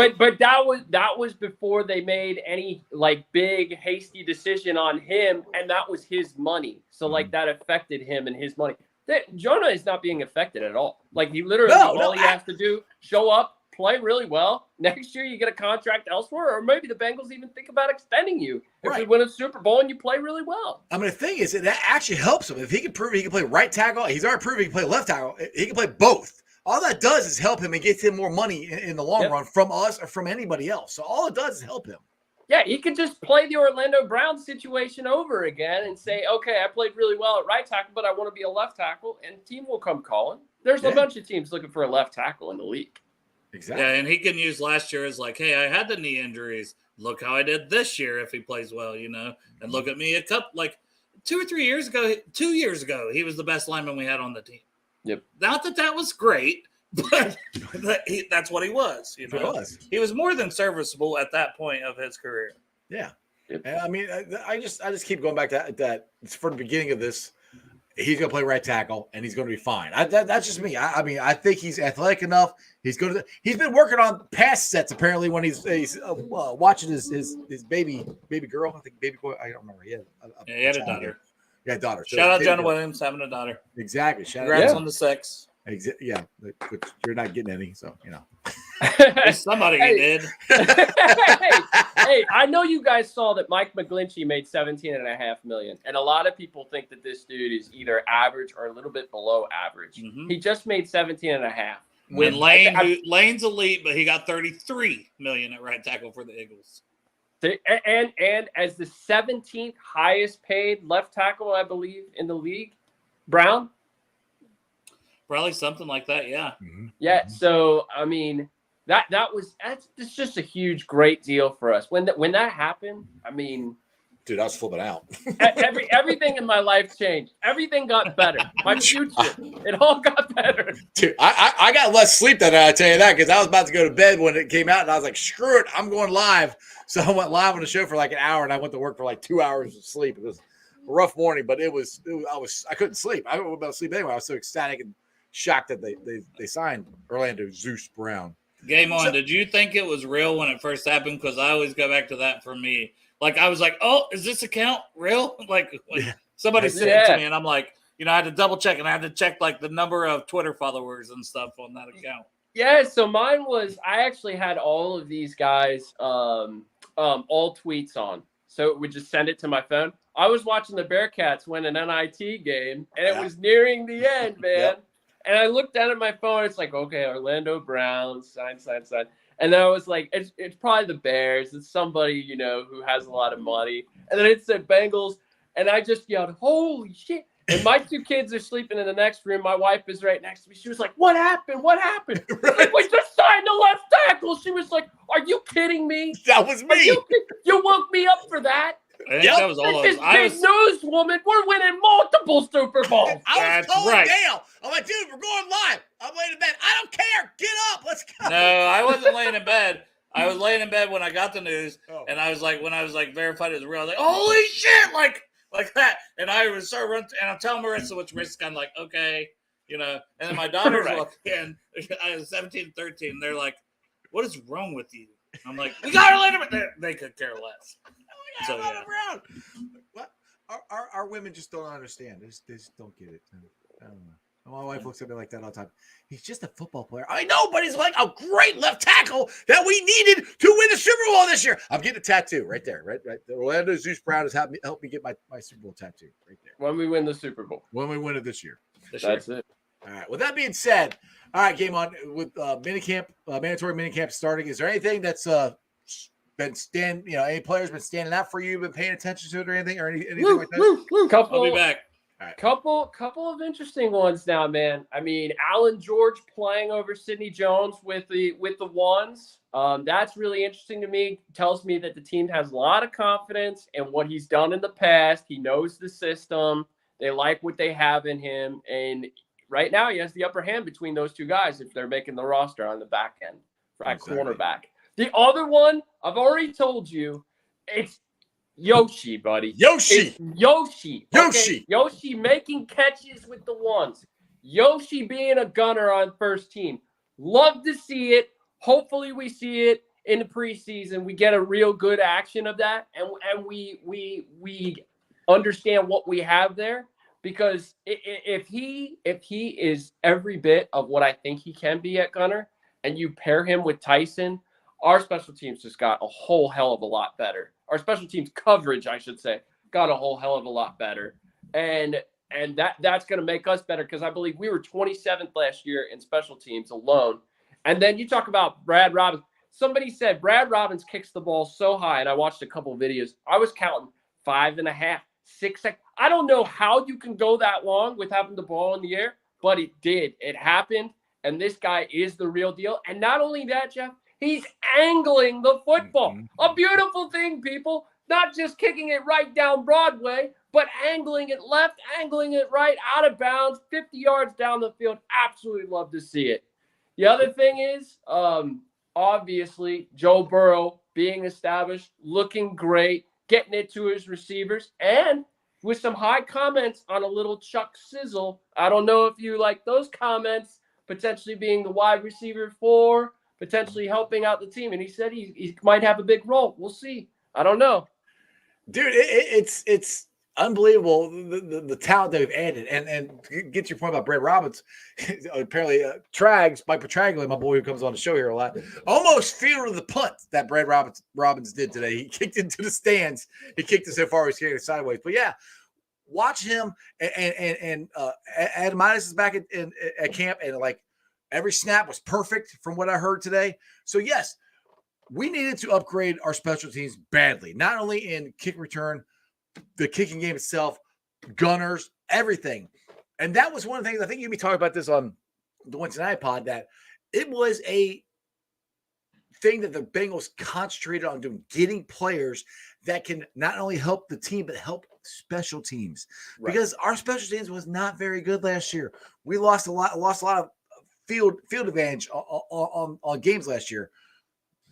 but that was before they made any big hasty decision on him, and that was his money. So that affected him and his money. Jonah is not being affected at all. He literally all he has to do, show up, play really well. Next year you get a contract elsewhere, or maybe the Bengals even think about extending you if you win a Super Bowl and you play really well. I mean, the thing is that actually helps him. If he can prove he can play right tackle, he's already proven he can play left tackle. He can play both. All that does is help him and gets him more money in the long run from us or from anybody else. So all it does is help him. Yeah, he could just play the Orlando Browns situation over again and say, okay, I played really well at right tackle, but I want to be a left tackle, and the team will come calling. There's a bunch of teams looking for a left tackle in the league. Exactly. Yeah, and he can use last year as hey, I had the knee injuries. Look how I did this year if he plays well, and look at me 2 or 3 years ago, 2 years ago, he was the best lineman we had on the team. Yep. Not that was great, but that's what he was. He was more than serviceable at that point of his career. Yeah. I mean, I just keep going back to that. It's from the beginning of this. He's going to play right tackle, and he's going to be fine. That's just me. I mean, I think he's athletic enough. He's been working on pass sets apparently when he's watching his baby girl. I think baby boy. I don't remember. He had a daughter. Yeah, daughter. So shout out Jonah Williams having a daughter. Exactly. Congrats on the 6. Yeah, you're not getting any, so Somebody did. hey, I know you guys saw that Mike McGlinchey made $17.5 million, and a lot of people think that this dude is either average or a little bit below average. Mm-hmm. He just made $17.5. When Lane's elite, but he got $33 million at right tackle for the Eagles. And as the 17th highest paid left tackle, I believe, in the league, Brown. Probably something like that, yeah. Yeah. So I mean, that's just a huge, great deal for us. When that happened, I mean, dude, I was flipping out. everything in my life changed. Everything got better. My future, it all got better. Dude, I got less sleep that night, I tell you that, because I was about to go to bed when it came out, and I was like, screw it, I'm going live. So I went live on the show for like an hour, and I went to work for like 2 hours of sleep. It was a rough morning, but I couldn't sleep. I wasn't able to sleep anyway. I was so ecstatic and shocked that they signed Orlando Zeus Brown. Game on. Did you think it was real when it first happened? Because I always go back to that for me. Like, I was like, oh, is this account real? Like somebody sent it to me, and I'm like, I had to double check, and I had to check like the number of Twitter followers and stuff on that account. Yeah, so mine was, I actually had all of these guys all tweets on. So it would just send it to my phone. I was watching the Bearcats win an NIT game, and it was nearing the end, man. Yep. And I looked down at my phone. It's like, okay, Orlando Brown, sign. And then I was like, it's probably the Bears. It's somebody, who has a lot of money. And then it said Bengals. And I just yelled, holy shit. And my two kids are sleeping in the next room. My wife is right next to me. She was like, what happened? What happened? Right. Like, we just signed the left tackle. She was like, are you kidding me? That was me. You woke me up for that. That was all this big news, woman. We're winning multiple Super Bowls. I was calling Dale. I'm like, dude, we're going live. I'm laying in bed. I don't care. Get up. Let's go. No, I wasn't laying in bed. I was laying in bed when I got the news, and I was like, when I was like verified it was real, I was like, holy shit, like that. And I was so run, and I'm telling Marissa what's risk. I'm like, okay, and then my daughters walk in. I was 17, 13. They're like, what is wrong with you? I'm like, we got Orlando, but they could care less. So, yeah. What? Our women just don't understand. They just don't get it. I don't know. My wife looks at me like that all the time. He's just a football player. I know, but he's like a great left tackle that we needed to win the Super Bowl this year. I'm getting a tattoo right there. Right. The Orlando Zeus Brown has helped me get my Super Bowl tattoo right there. When we win the Super Bowl. When we win it this year. That's it. All right. With that being said, all right, game on with mandatory minicamp starting. Is there anything that's been any players been standing out for you, been paying attention to it or anything like that? I'll be back. All right. Couple of interesting ones now, man. I mean, Alan George playing over Sidney Jones with the ones. That's really interesting to me. Tells me that the team has a lot of confidence in what he's done in the past. He knows the system. They like what they have in him, and right now he has the upper hand between those two guys if they're making the roster on the back end at cornerback. The other one, I've already told you, it's Yoshi, buddy. Yoshi. It's Yoshi. Okay? Yoshi making catches with the ones. Yoshi being a gunner on first team. Love to see it. Hopefully we see it in the preseason. We get a real good action of that, and we understand what we have there. Because if he is every bit of what I think he can be at gunner, and you pair him with Tyson, our special teams just got a whole hell of a lot better. Our special teams coverage, I should say, got a whole hell of a lot better. And that's going to make us better because I believe we were 27th last year in special teams alone. And then you talk about Brad Robbins. Somebody said Brad Robbins kicks the ball so high, and I watched a couple of videos. I was counting 5.5, 6 seconds. I don't know how you can go that long with having the ball in the air, but it did. It happened, and this guy is the real deal. And not only that, Jeff, he's angling the football. A beautiful thing, people. Not just kicking it right down Broadway, but angling it left, angling it right, out of bounds, 50 yards down the field. Absolutely love to see it. The other thing is, obviously, Joe Burrow being established, looking great, getting it to his receivers, and with some high comments on a little Chuck Sizzle. I don't know if you like those comments, potentially being the wide receiver 4, potentially helping out the team. And he said he might have a big role. We'll see. I don't know. Dude, it's unbelievable the talent they've added. And get your point about Brad Robbins. Apparently, Trags, Mike Petraglia, my boy who comes on the show here a lot, almost fielded the punt that Brad Robbins did today. He kicked into the stands. He kicked it so far he's kicking it sideways. But yeah, watch him and Adam Midas is back at camp, and like every snap was perfect from what I heard today. So yes, we needed to upgrade our special teams badly, not only in kick return, the kicking game itself, gunners, everything. And that was one of the things, I think you'd be talking about this on the Wednesday Night Pod, that it was a thing that the Bengals concentrated on doing, getting players that can not only help the team, but help special teams. Right. Because our special teams was not very good last year. We lost a lot of field advantage on games last year.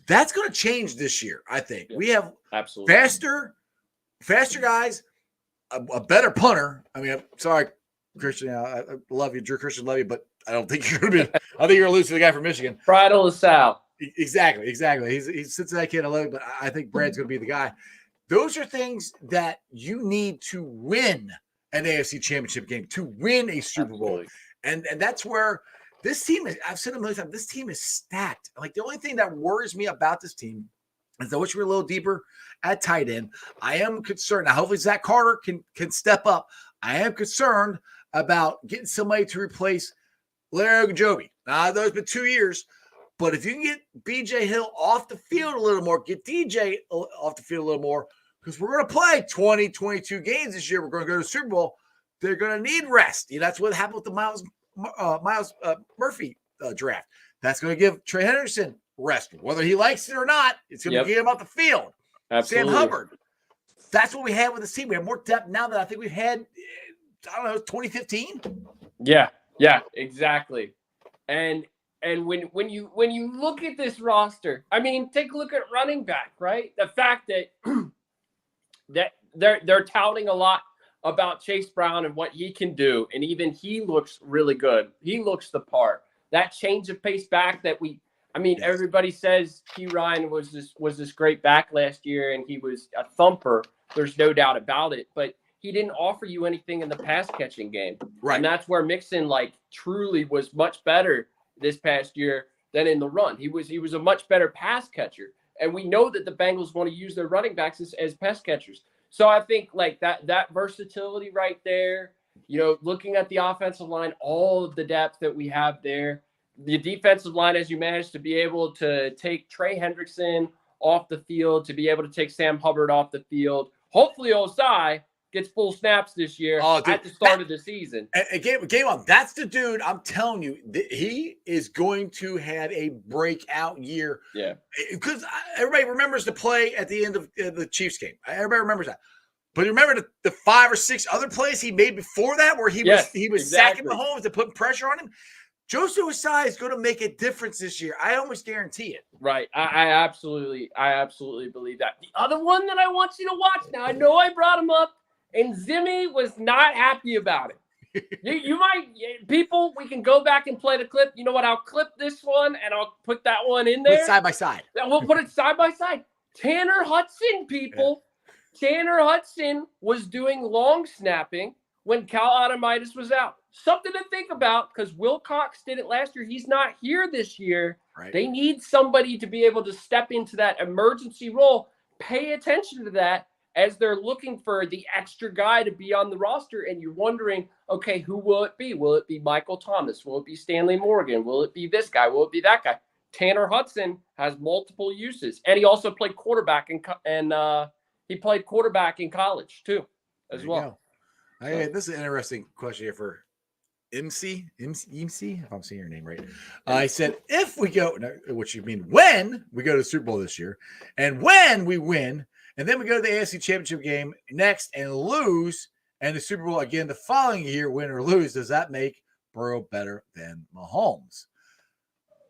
That's going to change this year, I think. Yeah, we have absolutely faster guys, a better punter. I mean, I'm sorry, Christian. I love you, Drew Christian, love you, but I don't think you're going to be. I think you're going to lose to the guy from Michigan. Pride of LaSalle. Exactly. He's a Cincinnati kid. I love him, but I think Brad's going to be the guy. Those are things that you need to win an AFC Championship game, to win a Super Bowl, and that's where this team is. I've said it a million times. This team is stacked. Like, the only thing that worries me about this team is I wish we were a little deeper at tight end. I am concerned. Now, hopefully Zach Carter can step up. I am concerned about getting somebody to replace Larry Ogunjobi. Now, those been 2 years, but if you can get BJ Hill off the field a little more, get DJ off the field a little more, because we're going to play 20, 22 games this year. We're going to go to the Super Bowl. They're going to need rest. That's what happened with the Miles Murphy draft. That's going to give Trey Henderson rest. Whether he likes it or not, it's going to get him off the field. Absolutely. Sam Hubbard. That's what we have with the team. We have more depth now than I think we've had, 2015. Yeah, exactly. And when you look at this roster, I mean, take a look at running back, right? The fact that that they're touting a lot about Chase Brown and what he can do, and even he looks really good. He looks the part. That change of pace back that everybody says Key Ryan was this great back last year, and he was a thumper. There's no doubt about it, but he didn't offer you anything in the pass catching game. Right. And that's where Mixon truly was much better this past year than in the run. He was a much better pass catcher. And we know that the Bengals want to use their running backs as pass catchers. So I think that versatility right there, looking at the offensive line, all of the depth that we have there, the defensive line, as you managed to be able to take Trey Hendrickson off the field, to be able to take Sam Hubbard off the field. Hopefully Osai gets full snaps this year at the start of the season. Game on. That's the dude. I'm telling you, he is going to have a breakout year. Yeah, because everybody remembers the play at the end of the Chiefs game. Everybody remembers that. But remember the 5 or 6 other plays he made before that, where he was sacking Mahomes and putting pressure on him. Joseph Osai is going to make a difference this year. I almost guarantee it. Right. I absolutely believe that. The other one that I want you to watch now, I know I brought him up, and Zimmy was not happy about it. you might, people, we can go back and play the clip. You know what? I'll clip this one and I'll put that one in there. Side by side. We'll put it side by side. Tanner Hudson, people. Yeah. Tanner Hudson was doing long snapping when Cal Automitis was out. Something to think about, because Will Cox did it last year. He's not here this year. Right. They need somebody to be able to step into that emergency role. Pay attention to that as they're looking for the extra guy to be on the roster, and you're wondering, okay, who will it be? Will it be Michael Thomas? Will it be Stanley Morgan? Will it be this guy? Will it be that guy? Tanner Hudson has multiple uses, and he also played quarterback in college too, as well. Hey, this is an interesting question here for MC, if I'm saying your name right. I said, if we go, which you mean when we go to the Super Bowl this year, and when we win, and then we go to the AFC Championship game next and lose, and the Super Bowl again the following year, win or lose, does that make Burrow better than Mahomes?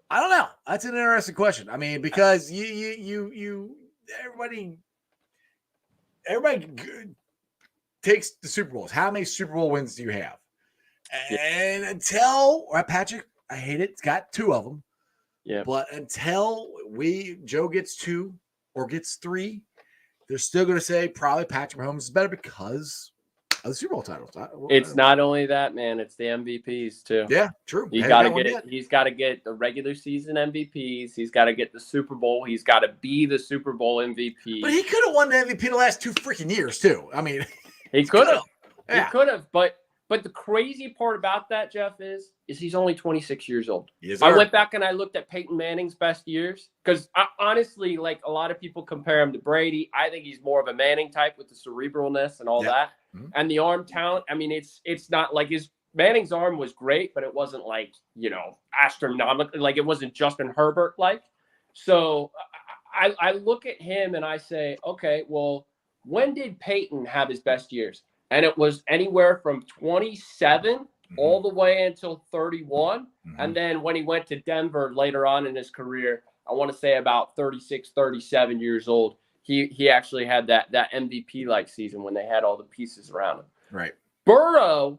I don't know. That's an interesting question. I mean, because everybody takes the Super Bowls. How many Super Bowl wins do you have? And until Patrick, I hate it. It's got 2 of them. Yeah. But until Joe gets 2 or gets 3, they're still going to say probably Patrick Mahomes is better because of the Super Bowl titles. It's not only that, man. It's the MVPs too. Yeah, true. You got to get it. He's got to get the regular season MVPs. He's got to get the Super Bowl. He's got to be the Super Bowl MVP. But he could have won the MVP the last 2 freaking years too. I mean, he could have. Yeah. He could have. But But the crazy part about that, Jeff, is he's only 26 years old. Yes, I sir. went back and I looked at Peyton Manning's best years because honestly, like a lot of people compare him to Brady. I think he's more of a Manning type with the cerebralness and all that, and the arm talent. I mean, it's not like Manning's arm was great, but it wasn't like astronomical. Like it wasn't Justin Herbert like. So I look at him and I say, okay, well, when did Peyton have his best years? And it was anywhere from 27 all the way until 31. And then when he went to Denver later on in his career, I want to say about 36, 37 years old, he actually had that MVP-like season when they had all the pieces around him. Right. Burrow,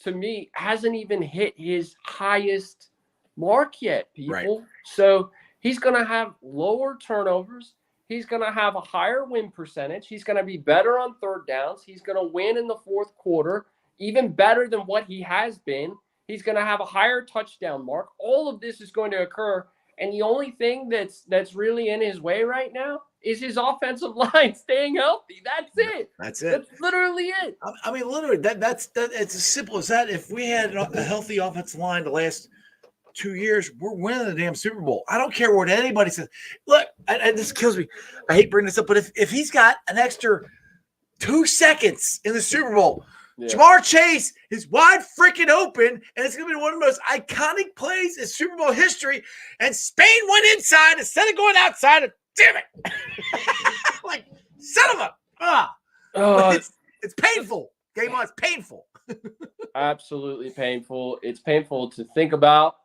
to me, hasn't even hit his highest mark yet, people. Right. So he's going to have lower turnovers. He's going to have a higher win percentage. He's going to be better on third downs. He's going to win in the fourth quarter, even better than what he has been. He's going to have a higher touchdown mark. All of this is going to occur. And the only thing that's really in his way right now is his offensive line staying healthy. That's it. That's it. That's literally it. I mean, literally, that's it's as simple as that. If we had a healthy offensive line the last 2 years, we're winning the damn Super Bowl. I don't care what anybody says. Look, and this kills me. I hate bringing this up, but if he's got an extra 2 seconds in the Super Bowl, Jamar Chase is wide freaking open, and it's going to be one of the most iconic plays in Super Bowl history. And Spain went inside instead of going outside. And damn it! Like son of a it's painful. Game on, it's painful. Absolutely painful. It's painful to think about.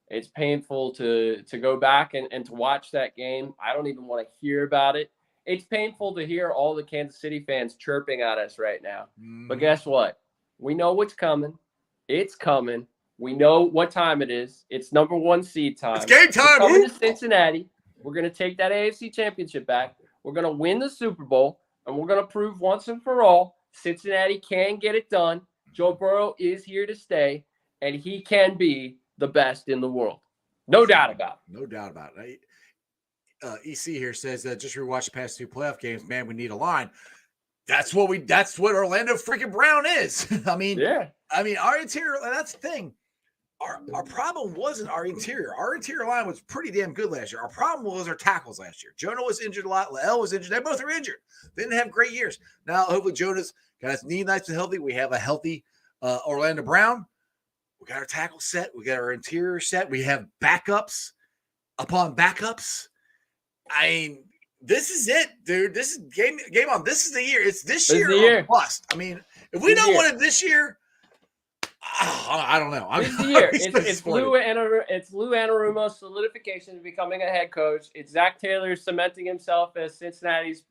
It's painful to go back and to watch that game. I don't even want to hear about it. It's painful to hear all the Kansas City fans chirping at us right now. But guess what? We know what's coming. It's coming. We know what time it is. It's number 1 seed time. It's game time. We're coming to Cincinnati. We're going to take that AFC Championship back. We're going to win the Super Bowl, and we're going to prove once and for all Cincinnati can get it done. Joe Burrow is here to stay, and he can be the best in the world. No doubt about it. No doubt about it. EC here says that just rewatch the past 2 playoff games. Man, we need a line. That's what Orlando freaking Brown is. I mean, our interior, that's the thing. Our problem wasn't our interior. Our interior line was pretty damn good last year. Our problem was our tackles last year. Jonah was injured a lot. Lael was injured. They both are injured. They didn't have great years. Now, hopefully, Jonah's got his knee nice and healthy. We have a healthy Orlando Brown. We got our tackle set. We got our interior set. We have backups upon backups. I mean, this is it, dude. This is game on. This is the year. It's this year or bust. I mean, if we don't win it this year, I don't know. This is the year. It's Lou Anarumo's solidification of becoming a head coach. It's Zach Taylor cementing himself as Cincinnati's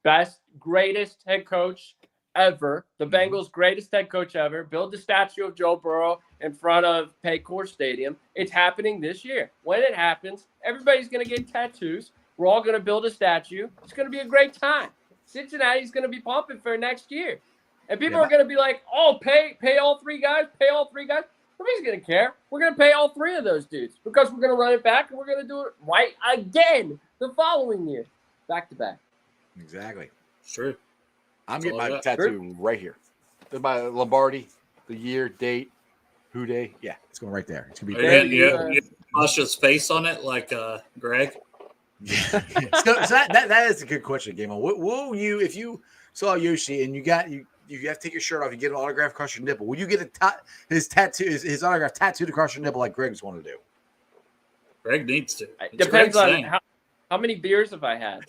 greatest head coach ever. The Bengals' greatest head coach ever. Build the statue of Joe Burrow in front of Paycor Stadium. It's happening this year. When it happens, everybody's going to get tattoos. We're all going to build a statue. It's going to be a great time. Cincinnati's going to be pumping for next year. And people are going to be like, oh, pay all 3 guys, pay all 3 guys. Nobody's going to care. We're going to pay all 3 of those dudes because we're going to run it back and we're going to do it right again the following year. Back to back. Exactly. True. I'm getting my tattoo right here. My Lombardi, the year, date, who day. Yeah, it's going right there. It's going to be you Usha's face on it like Greg. Yeah. So that is a good question, Game On. Will you, if you saw Yoshi and you have to take your shirt off, you get an autograph across your nipple, will you get his tattoo, his autograph tattooed across your nipple like Greg's want to do? Greg needs to. It depends on how many beers have I had.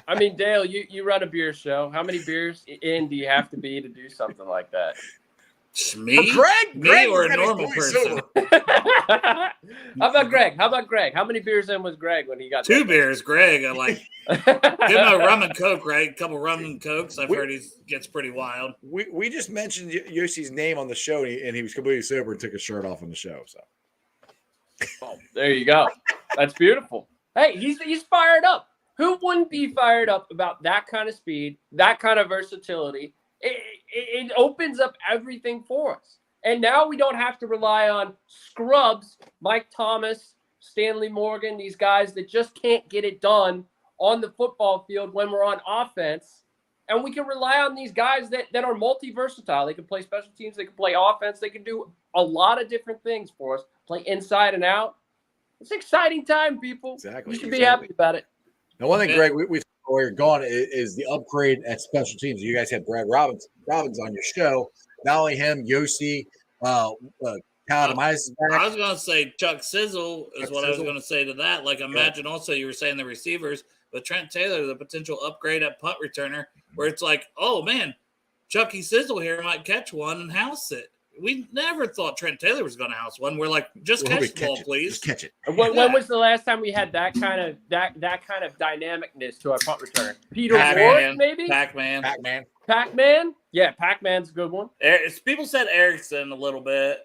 I mean, Dale, you run a beer show. How many beers in do you have to be to do something like that? Me? Greg or a normal person? How about Greg? How many beers in was Greg when he got 2 beers? Greg, I like. Give him a rum and coke, right? A couple rum and cokes. I've heard he gets pretty wild. We just mentioned Yoshi's name on the show, and he was completely sober and took his shirt off on the show. So, there you go. That's beautiful. Hey, he's fired up. Who wouldn't be fired up about that kind of speed, that kind of versatility? It opens up everything for us. And now we don't have to rely on scrubs, Mike Thomas, Stanley Morgan, these guys that just can't get it done on the football field when we're on offense. And we can rely on these guys that are multi-versatile. They can play special teams. They can play offense. They can do a lot of different things for us. Play inside and out. It's an exciting time, people. Exactly. You should be happy about it. Now, one thing, Greg, we where you're going is the upgrade at special teams. You guys had Brad Robbins on your show. Not only him, Yossi, Cal Demise is back. I was going to say Chuck Sizzle is what I was going to say to that. Like, imagine also you were saying the receivers, but Trent Taylor, the potential upgrade at punt returner, where it's like, oh, man, Chucky Sizzle here might catch one and house it. We never thought Trent Taylor was going to house one. We're like, just catch the ball, please. Just catch it. When was the last time we had that kind of dynamicness to our punt returner? Peter Pac-Man, Ward, maybe? Pac-Man. Pac-Man? Yeah, Pac-Man's a good one. People said Erickson a little bit.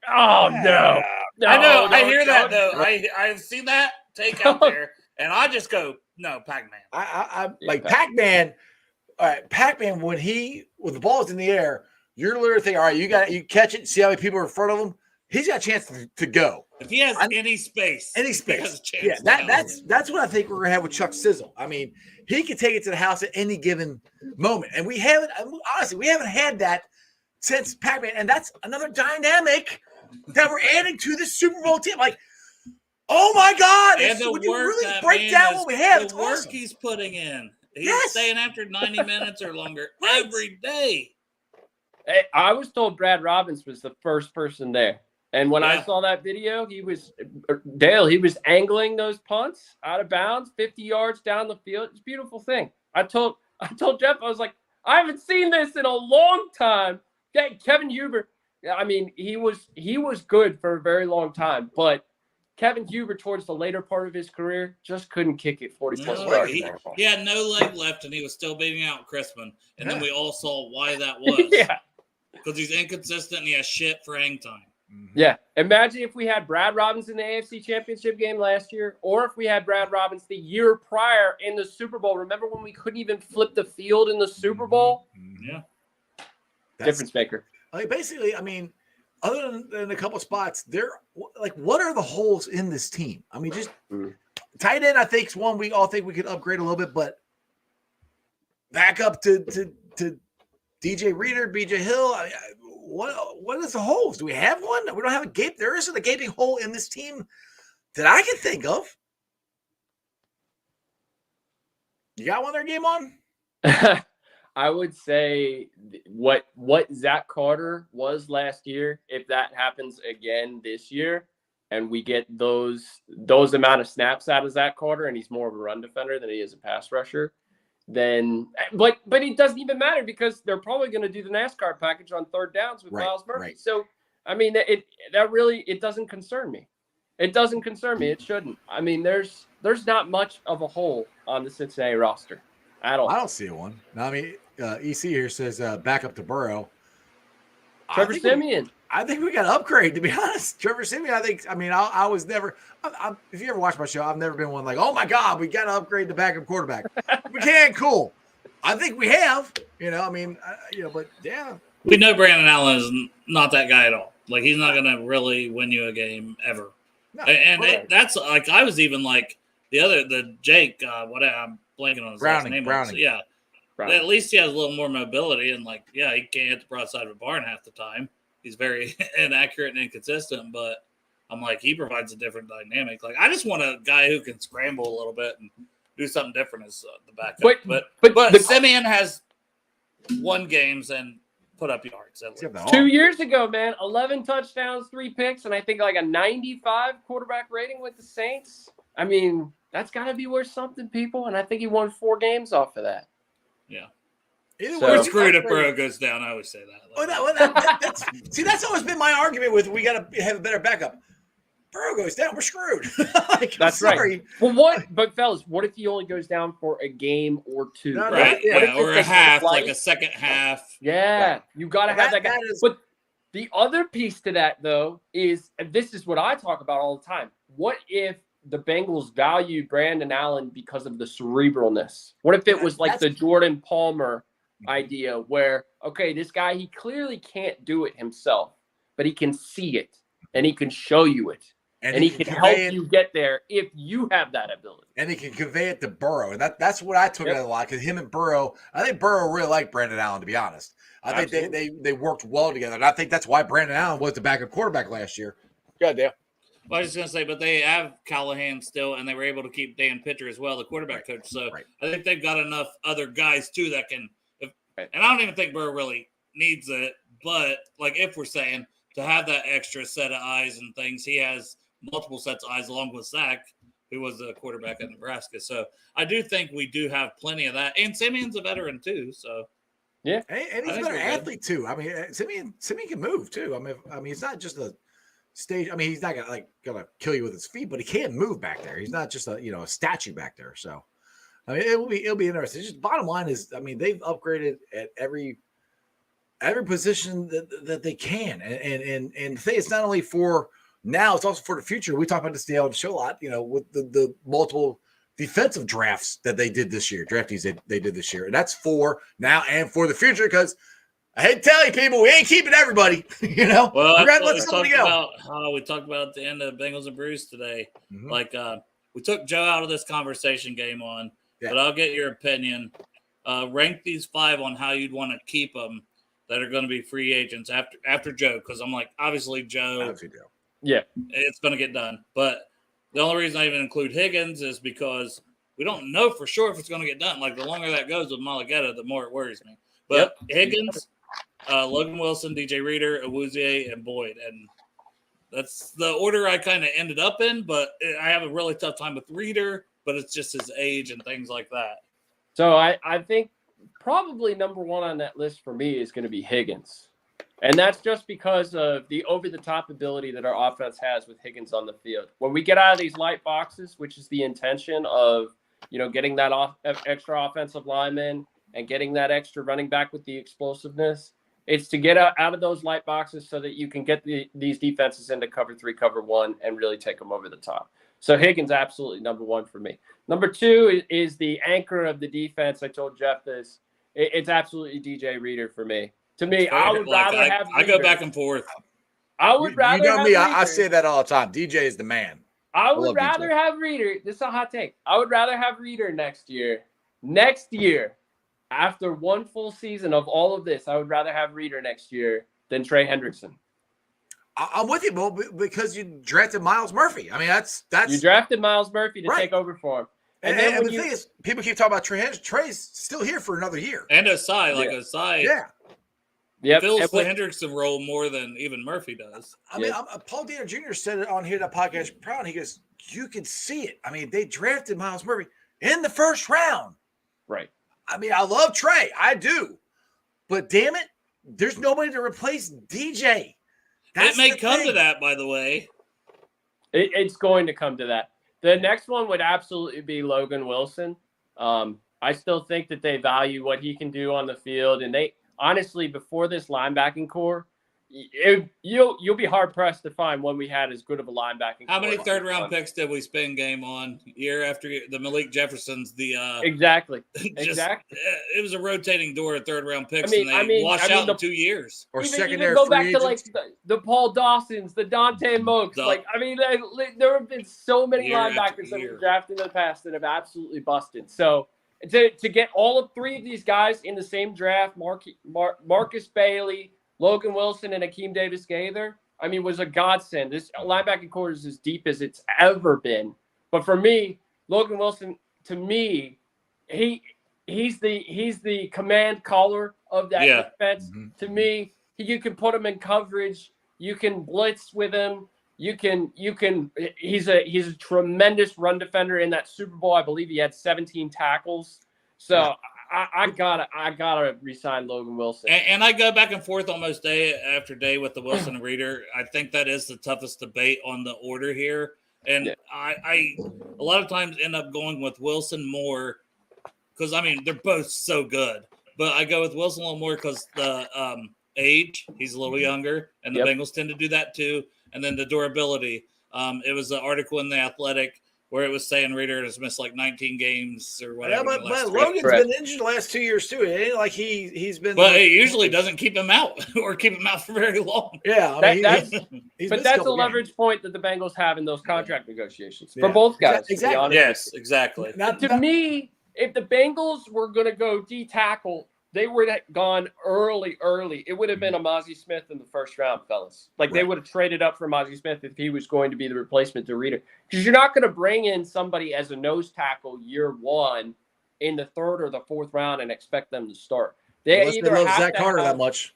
Oh, no. I know. I hear that, though. I've seen that take out there, and I just go, no, Pac-Man. I like Pac-Man. All right, Pac-Man, when the ball is in the air, you're literally thinking, all right, you catch it, see how many people are in front of him. He's got a chance to go. If he has any space. He has a chance. That's what I think we're gonna have with Chuck Sizzle. I mean, he can take it to the house at any given moment. And we haven't had that since Pac-Man. And that's another dynamic that we're adding to the Super Bowl team. Like, oh my God. And the when you work really break down what we have, the work he's putting in. He's staying after 90 minutes or longer every day. Hey, I was told Brad Robbins was the first person there. And when I saw that video, he was angling those punts out of bounds, 50 yards down the field. It's a beautiful thing. I told Jeff, I was like, I haven't seen this in a long time. Okay, Kevin Huber, I mean, he was good for a very long time, but Kevin Huber, towards the later part of his career, just couldn't kick it 40-plus yards. He had no leg left, and he was still beating out Crispin. And then we all saw why that was. Because he's inconsistent and he has shit for hang time. Yeah. Imagine if we had Brad Robbins in the AFC Championship game last year, or if we had Brad Robbins the year prior in the Super Bowl. Remember when we couldn't even flip the field in the Super Bowl? Yeah. Difference maker. Basically, I mean, other than a couple spots, what are the holes in this team? I mean, just tight end, I think, is one we all think we could upgrade a little bit, but back up to DJ Reader, BJ Hill. I mean, what is the holes? Do we have one? We don't have a gape. There isn't a gaping hole in this team that I can think of. You got one there, game on? I would say what Zach Carter was last year, if that happens again this year, and we get those amount of snaps out of Zach Carter, and he's more of a run defender than he is a pass rusher, then but it doesn't even matter because they're probably going to do the NASCAR package on third downs with Miles Murphy. Right. So I mean, it doesn't concern me. It doesn't concern me. It shouldn't. I mean, there's not much of a hole on the Cincinnati roster at all. I don't see one. No, I mean, EC here says back up to Burrow. Trevor Siemian. I think we got to upgrade, to be honest. Trevor Siemian, I was never – if you ever watch my show, I've never been one like, oh, my God, we got to upgrade the backup quarterback. We can, cool. I think we have, but, yeah. We know Brandon Allen is not that guy at all. Like, he's not going to really win you a game ever. No, that's like – I was even like the Jake, I'm blanking on his last name. Browning. Yeah. Browning. At least he has a little more mobility and, he can't hit the broadside of a barn half the time. He's very inaccurate and inconsistent, but I'm like, he provides a different dynamic. Like, I just want a guy who can scramble a little bit and do something different as the backup. But Simeon has won games and put up yards. 2 years ago, man, 11 touchdowns, 3 picks, and I think like a 95 quarterback rating with the Saints. I mean, that's got to be worth something, people. And I think he won 4 games off of that. Yeah. We're screwed if Burrow goes down. I always say that. That's always been my argument with we got to have a better backup. Burrow goes down, we're screwed. That's right. Well, but fellas, what if he only goes down for a game or 2? Right? Yeah, or a half, like a second half. Yeah, right. You got to have that guy. But the other piece to that, though, is, and this is what I talk about all the time, what if the Bengals valued Brandon Allen because of the cerebralness? What if it was like the Jordan Palmer idea where, okay, this guy, he clearly can't do it himself, but he can see it and he can show you it. And he can help you get there if you have that ability. And he can convey it to Burrow. And that's what I took out of a lot, because him and Burrow, I think Burrow really liked Brandon Allen, to be honest. I think they worked well together. And I think that's why Brandon Allen was the backup quarterback last year. God damn. Well, I was just going to say, but they have Callahan still, and they were able to keep Dan Pitcher as well, the quarterback coach. So I think they've got enough other guys, too, that can and I don't even think Burrow really needs it. But, like, if we're saying, to have that extra set of eyes and things, he has multiple sets of eyes along with Zach, who was the quarterback at Nebraska. So I do think we do have plenty of that. And Simeon's a veteran, too. So, yeah. And he's a better athlete, too. I mean, Simeon can move, too. I mean, it's not just a stage. I mean, he's not gonna kill you with his feet, but he can move back there. He's not just a statue back there. So, I mean, it'll be interesting. Just bottom line is, I mean, they've upgraded at every position that they can, and the thing, it's not only for now, it's also for the future. We talk about this on the show a lot, with the multiple defensive drafts that they did this year, draftees they did this year, and that's for now and for the future, because I hate to tell you, people, we ain't keeping everybody. Well, we're gonna let somebody go. We talked about at the end of Bengals and Brews today. Mm-hmm. Like we took Joe out of this conversation game on, but I'll get your opinion. Rank these 5 on how you'd want to keep them that are going to be free agents after Joe, because I'm like, obviously Joe. Yeah, it's going to get done. But the only reason I even include Higgins is because we don't know for sure if it's going to get done. Like, the longer that goes with Malagueta, the more it worries me. But Higgins, Logan Wilson, DJ Reader, Awuzie, and Boyd. And that's the order I kind of ended up in, but I have a really tough time with Reader, but it's just his age and things like that. So I think probably number 1 on that list for me is going to be Higgins. And that's just because of the over-the-top ability that our offense has with Higgins on the field. When we get out of these light boxes, which is the intention of, getting that extra offensive lineman and getting that extra running back with the explosiveness, it's to get out of those light boxes so that you can get these defenses into cover 3, cover 1, and really take them over the top. So Higgins, absolutely number 1 for me. Number 2 is the anchor of the defense. I told Jeff this. It's absolutely DJ Reader for me. To me, I would rather have Reader. I go back and forth. I would rather have Reader. I say that all the time. DJ is the man. I would rather have Reader. This is a hot take. I would rather have Reader next year. Next year, after 1 full season of all of this, I would rather have Reader next year than Trey Hendrickson. I'm with you, Bo, because you drafted Miles Murphy. I mean, that's you drafted Miles Murphy to take over for him. And then the thing is, people keep talking about Trey Hendrickson. Trey's still here for another year. And Osai, Osai. Yeah. Yep. Fills the Hendrickson role more than even Murphy does. I mean, Paul Dano Jr. said it on here, that podcast, proud. He goes, you can see it. I mean, they drafted Miles Murphy in the first round. Right. I mean, I love Trey. I do. But damn it, there's nobody to replace DJ. It may come to that, by the way. It's going to come to that. The next one would absolutely be Logan Wilson. I still think that they value what he can do on the field. And they honestly, before this linebacking core, you'll be hard pressed to find one we had as good of a linebacking. How many 3rd round picks did we spend game on year after year? The Malik Jeffersons, exactly. It was a rotating door of 3rd round picks, and they washed out in 2 years. Or secondary go free back agents. to the Paul Dawsons, the Dante Mokes. There have been so many linebackers that we've drafted in the past that have absolutely busted. So to get all of 3 of these guys in the same draft, Marcus Bailey, Logan Wilson, and Akeem Davis-Gaither, was a godsend. This linebacking core is as deep as it's ever been. But for me, Logan Wilson, to me, he's the command caller of that defense. Mm-hmm. To me, you can put him in coverage. You can blitz with him. He's a tremendous run defender. In that Super Bowl, I believe he had 17 tackles. So I gotta resign Logan Wilson. And I go back and forth almost day after day with the Wilson and Reader. I think that is the toughest debate on the order here. And I a lot of times end up going with Wilson more because they're both so good. But I go with Wilson a little more because the age, he's a little younger, and the Bengals tend to do that too. And then the durability. It was an article in The Athletic where it was saying Reader has missed like 19 games or whatever. Yeah, but Logan's been injured the last 2 years too. It ain't like he's been. But it usually doesn't keep him out or keep him out for very long. Yeah, I mean, that's a leverage point that the Bengals have in those contract negotiations for both guys. Exactly. Yes, exactly. To me, if the Bengals were going to go D-tackle, they would have gone early. It would have been a Mozzie Smith in the first round, fellas. Like they would have traded up for Mozzie Smith if he was going to be the replacement to Reader. Because you're not going to bring in somebody as a nose tackle year one in the third or the fourth round and expect them to start. Unless they love Zach Carter that much.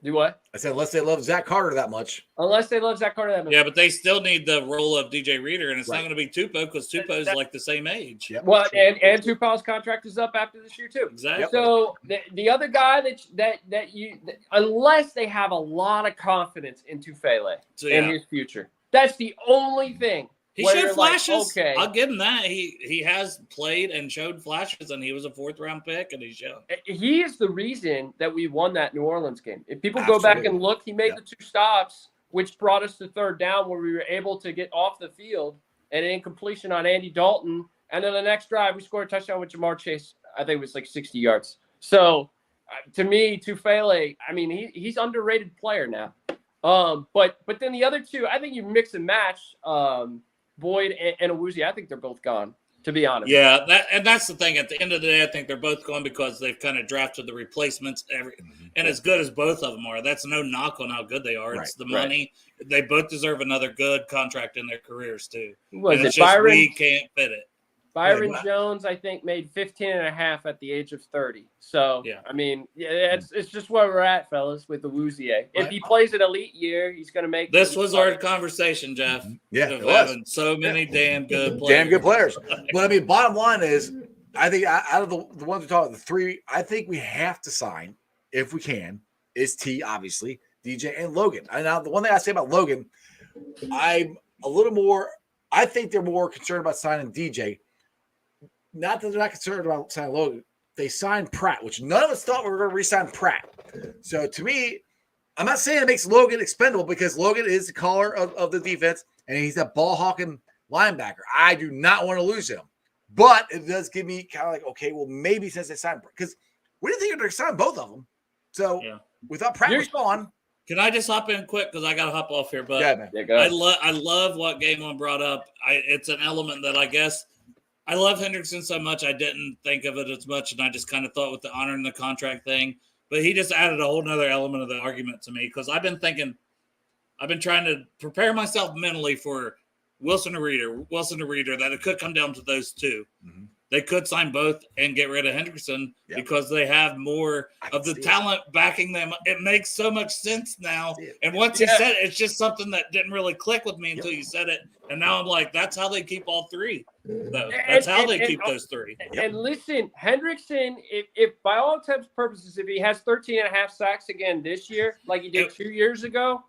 Do what? I said unless they love Zach Carter that much. Unless they love Zach Carter that much. Yeah, but they still need the role of DJ Reader, and it's not going to be Tupo because Tupo is like the same age. Yep. Well, and Tupo's contract is up after this year too. Exactly. So the other guy that you unless they have a lot of confidence in Tufele in his future, that's the only thing. He showed flashes. Like, okay. I'll give him that. He has played and showed flashes, and he was a fourth-round pick, and he showed. He is the reason that we won that New Orleans game. If people go back and look, he made the 2 stops, which brought us to third down where we were able to get off the field and an incompletion on Andy Dalton. And then the next drive, we scored a touchdown with Jamar Chase. I think it was like 60 yards. So, to me, Tufele, I mean, he's an underrated player now. But then the other two, I think you mix and match Boyd and Awuzie. I think they're both gone, to be honest. Yeah, that's the thing. At the end of the day, I think they're both gone because they've kind of drafted the replacements. And as good as both of them are, that's no knock on how good they are. It's the money. They both deserve another good contract in their careers, too. It's just we can't fit it. Byron Jones, I think, made 15.5 at the age of 30. So, I mean, it's just where we're at, fellas, with the Awuzie. If he plays an elite year, he's going to make. This was our conversation, Jeff. Yeah, of having so many damn good players. Damn good players. But I mean, bottom line is, I think out of the ones we talked about, the 3, I think we have to sign, if we can, is T, obviously, DJ, and Logan. And now the one thing I say about Logan, I'm a little more. I think they're more concerned about signing DJ. Not that they're not concerned about signing Logan. They signed Pratt, which none of us thought we were going to re-sign Pratt. So to me, I'm not saying it makes Logan expendable because Logan is the caller of the defense and he's that ball-hawking linebacker. I do not want to lose him. But it does give me kind of like, okay, well, maybe since they signed – because we didn't think they were going to sign both of them. So without Pratt was gone. Can I just hop in quick because I got to hop off here? But man. I love what Game On brought up. It's an element that I guess – I love Hendrickson so much I didn't think of it as much, and I just kind of thought with the honoring the contract thing. But he just added a whole nother element of the argument to me because I've been trying to prepare myself mentally for Wilson to Reader, that it could come down to those two. Mm-hmm. They could sign both and get rid of Hendrickson because they have more of the talent backing them. It makes so much sense now. And once you said it, it's just something that didn't really click with me until you said it. And now I'm like, that's how they keep all 3. That's how they keep those 3. And listen, Hendrickson, if by all intents and purposes, if he has 13.5 sacks again this year, like he did 2 years ago,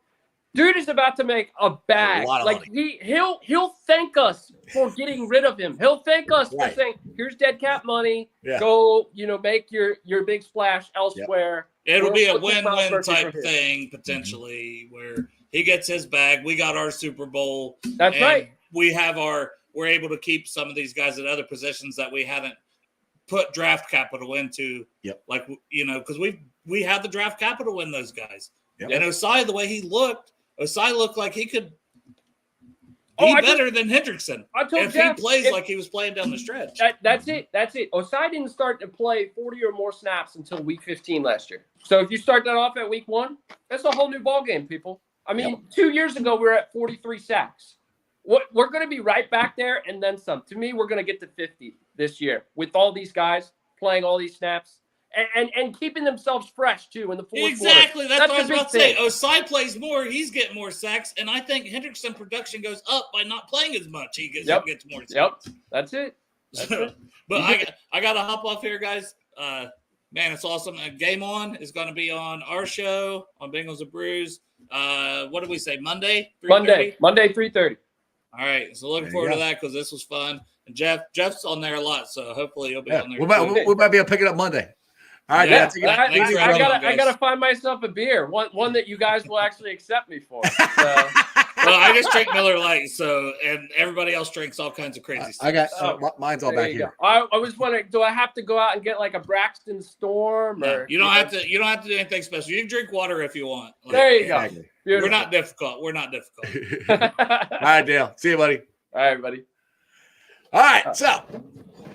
dude is about to make a bag. Like he'll thank us for getting rid of him. He'll thank us for saying, "Here's dead cap money. Go, make your big splash elsewhere." It'll be a win-win type thing potentially, where he gets his bag. We got our Super Bowl. That's right. We're able to keep some of these guys at other positions that we haven't put draft capital into. Yep. Like because we had the draft capital to win those guys. Yep. And Osai, the way he looked. Osai looked like he could be better than Hendrickson if he plays like he was playing down the stretch. That's it. Osai didn't start to play 40 or more snaps until week 15 last year. So if you start that off at week 1, that's a whole new ballgame, people. I mean, 2 years ago, we were at 43 sacks. We're going to be right back there and then some. To me, we're going to get to 50 this year with all these guys playing all these snaps. And keeping themselves fresh, too, in the fourth quarter. Exactly. That's what I was about to say. Osai plays more. He's getting more sacks. And I think Hendrickson production goes up by not playing as much. He gets more sacks. Yep. That's it. But I got to hop off here, guys. Man, it's awesome. Game On is going to be on our show on Bengals and Brews. What did we say? Monday? 3:30? Monday, 3:30. All right. So looking forward to that because this was fun. And Jeff's on there a lot. So hopefully he'll be on there. We might be able to pick it up Monday. All right, I gotta find myself a beer, one that you guys will actually accept me for. So. Well, I just drink Miller Lite, and everybody else drinks all kinds of crazy stuff. I got mine's all back here. I was wondering, do I have to go out and get like a Braxton Storm? No, or you don't have to. You don't have to do anything special. You can drink water if you want. There you go. Exactly. We're not difficult. We're not difficult. All right, Dale. See you, buddy. All right, buddy. All right, so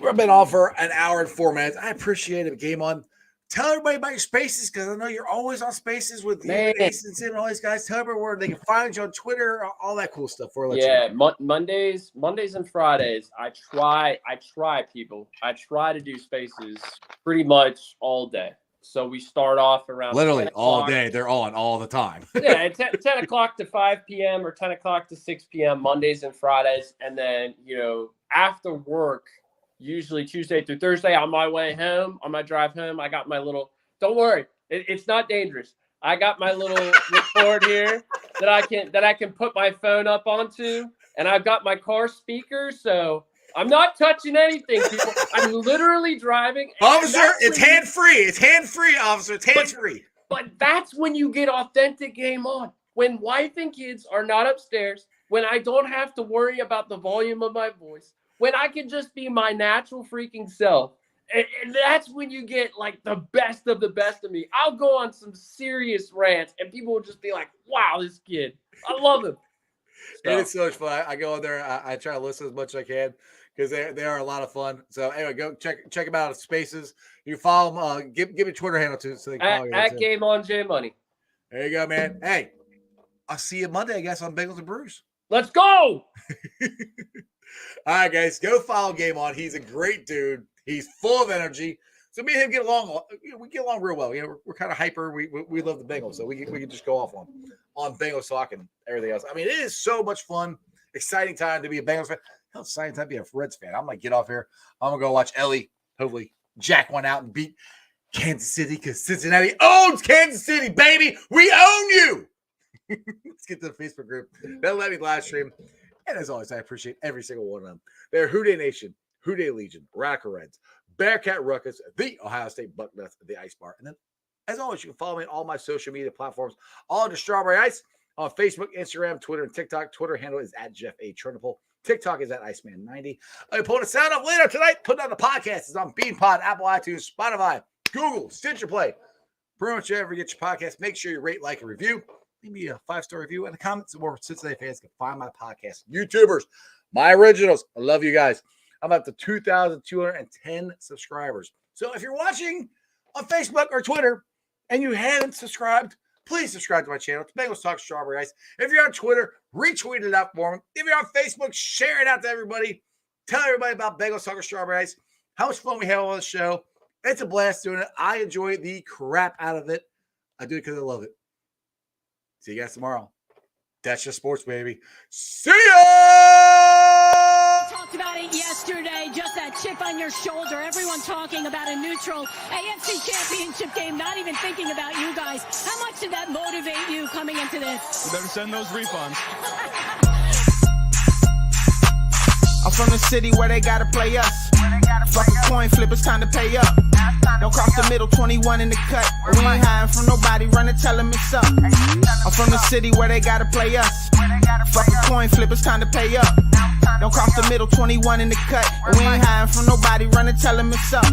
we've been on for an hour and 4 minutes. I appreciate it. Game on. Tell everybody about your spaces because I know you're always on spaces with Ace and Sim and all these guys. Tell everybody where they can find you on Twitter, all that cool stuff. Mondays and Fridays. I try to do spaces pretty much all day. So we start off around literally all day. They're on all the time. Yeah, 10 o'clock to 5 p.m. or 10 o'clock to 6 p.m. Mondays and Fridays. And then, after work, usually Tuesday through Thursday, on my way home, on my drive home, I got my little, don't worry, it's not dangerous. I got my little record here that I can put my phone up onto, and I've got my car speaker, so I'm not touching anything, people. I'm literally driving. Officer, it's hands-free. It's hands-free, officer. It's hands-free. But that's when you get authentic game on. When wife and kids are not upstairs, when I don't have to worry about the volume of my voice, when I can just be my natural freaking self. And that's when you get like the best of me. I'll go on some serious rants and people will just be like, wow, this kid, I love him. So. It's so much fun. I go in there. I try to listen as much as I can because they are a lot of fun. So anyway, go check them out at Spaces. You follow them. Give me a Twitter handle too so they can follow you. At Game On J Money. There you go, man. Hey, I'll see you Monday, I guess, on Bengals and Brews. Let's go. All right, guys, go follow Game On. He's a great dude. He's full of energy. So me and him get along. We get along real well. We're kind of hyper. We love the Bengals, so we can just go off on Bengals talk and everything else. I mean, it is so much fun. Exciting time to be a Bengals fan. Hell, exciting time to be a Reds fan. I'm gonna get off here. I'm gonna go watch Ellie. Hopefully, jack one out and beat Kansas City because Cincinnati owns Kansas City, baby. We own you. Let's get to the Facebook group. They'll let me live stream. And as always, I appreciate every single one of them. They're Houday Nation, Houday Legion, Radical Reds, Bearcat Ruckus, the Ohio State Bucknuts, the Ice Bar. And then, as always, you can follow me on all my social media platforms, all under Strawberry Ice, on Facebook, Instagram, Twitter, and TikTok. Twitter handle is at Jeff A. Trunapole. TikTok is at Iceman90. I'm pulling the sound up later tonight. Putting on the podcast. It's on BeanPod, Apple iTunes, Spotify, Google, Stitcher Play. Pretty much wherever you get your podcast, make sure you rate, like, and review. Leave me a 5-star review in the comments so more Cincinnati fans can find my podcast. YouTubers, my originals. I love you guys. I'm up to 2,210 subscribers. So if you're watching on Facebook or Twitter and you haven't subscribed, please subscribe to my channel. It's Bengals Talk Strawberry Ice. If you're on Twitter, retweet it out for me. If you're on Facebook, share it out to everybody. Tell everybody about Bengals Talk Strawberry Ice. How much fun we have on the show. It's a blast doing it. I enjoy the crap out of it. I do it because I love it. See you guys tomorrow. That's just sports, baby. See ya! Talked about it yesterday, just that chip on your shoulder. Everyone talking about a neutral AFC championship game, not even thinking about you guys. How much did that motivate you coming into this? You better send those refunds. I'm from the city where they gotta play us. Fuck a coin flip, it's time to pay up. Don't cross the middle, 21 in the cut. We ain't hiding from nobody, run and tell them it's up. I'm from the city where they gotta play us. Fuck a coin flip, it's time to pay up. Don't cross the middle, 21 in the cut. We ain't hiding from nobody, run and tell them it's up.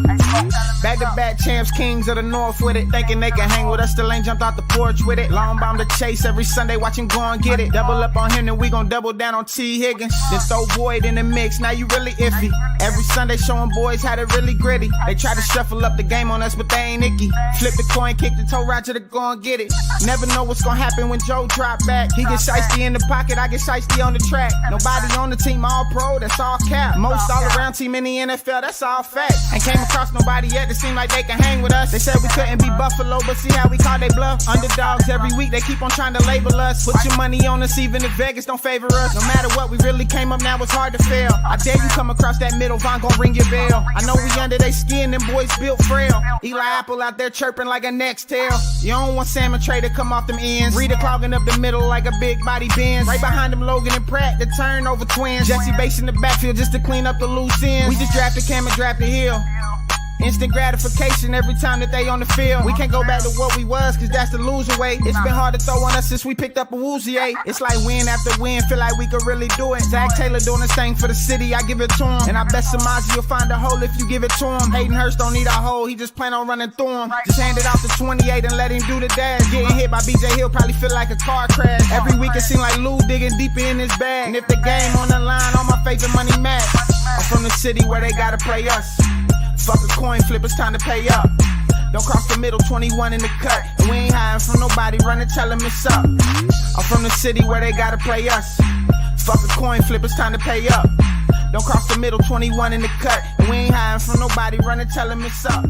Back-to-back champs, kings of the north with it. Thinking they can hang with us, still ain't jumped out the porch with it. Long bomb to chase every Sunday, watch him go and get it. Double up on him, then we gon' double down on T. Higgins. Then throw Boyd in the mix, now you really iffy. Every Sunday showing boys how to really gritty. They try to shuffle up the game on us, but they ain't icky. Flip the coin, kick the toe Roger to go and get it. Never know what's gonna happen when Joe drop back. He get shiesty in the pocket, I get shiesty on the track. Nobody on the team all pro, that's all cap. Most all around team in the NFL, that's all fact. Ain't came across nobody yet that seem like they can hang with us. They said we couldn't be Buffalo, but see how we call they bluff. Underdogs every week, they keep on trying to label us. Put your money on us, even if Vegas don't favor us. No matter what, we really came up, now it's hard to fail. I dare you come across that middle, Von gon' ring your bell. I know we under they skin, them boys built frail. Eli Apple out there chirping like a next tail. You don't want Salmon Trey to come off them ends. Rita clogging up the middle like a big body Benz. Right behind them Logan and Pratt, the turnover twins. Jesse Bates in the backfield just to clean up the loose ends. We just drafted Cam and drafted Hill. Instant gratification every time that they on the field. We can't go back to what we was, cause that's the loser way. It's been hard to throw on us since we picked up a Woozy, eh? It's like win after win, feel like we could really do it. Zach Taylor doing this thing for the city, I give it to him. And I bet Samaji will find a hole if you give it to him. Hayden Hurst don't need a hole, he just plan on running through him. Just hand it off to 28 and let him do the dash. Getting hit by BJ Hill probably feel like a car crash. Every week it seem like Lou digging deeper in his bag. And if the game on the line, all my favorite money match. I'm from the city where they gotta play us. Fuck a coin flip, it's time to pay up. Don't cross the middle, 21 in the cut. And we ain't hiding from nobody, run and tell them it's up. I'm from the city where they gotta play us. Fuck a coin flip, it's time to pay up. Don't cross the middle, 21 in the cut. And we ain't hiding from nobody, run and tell them it's up.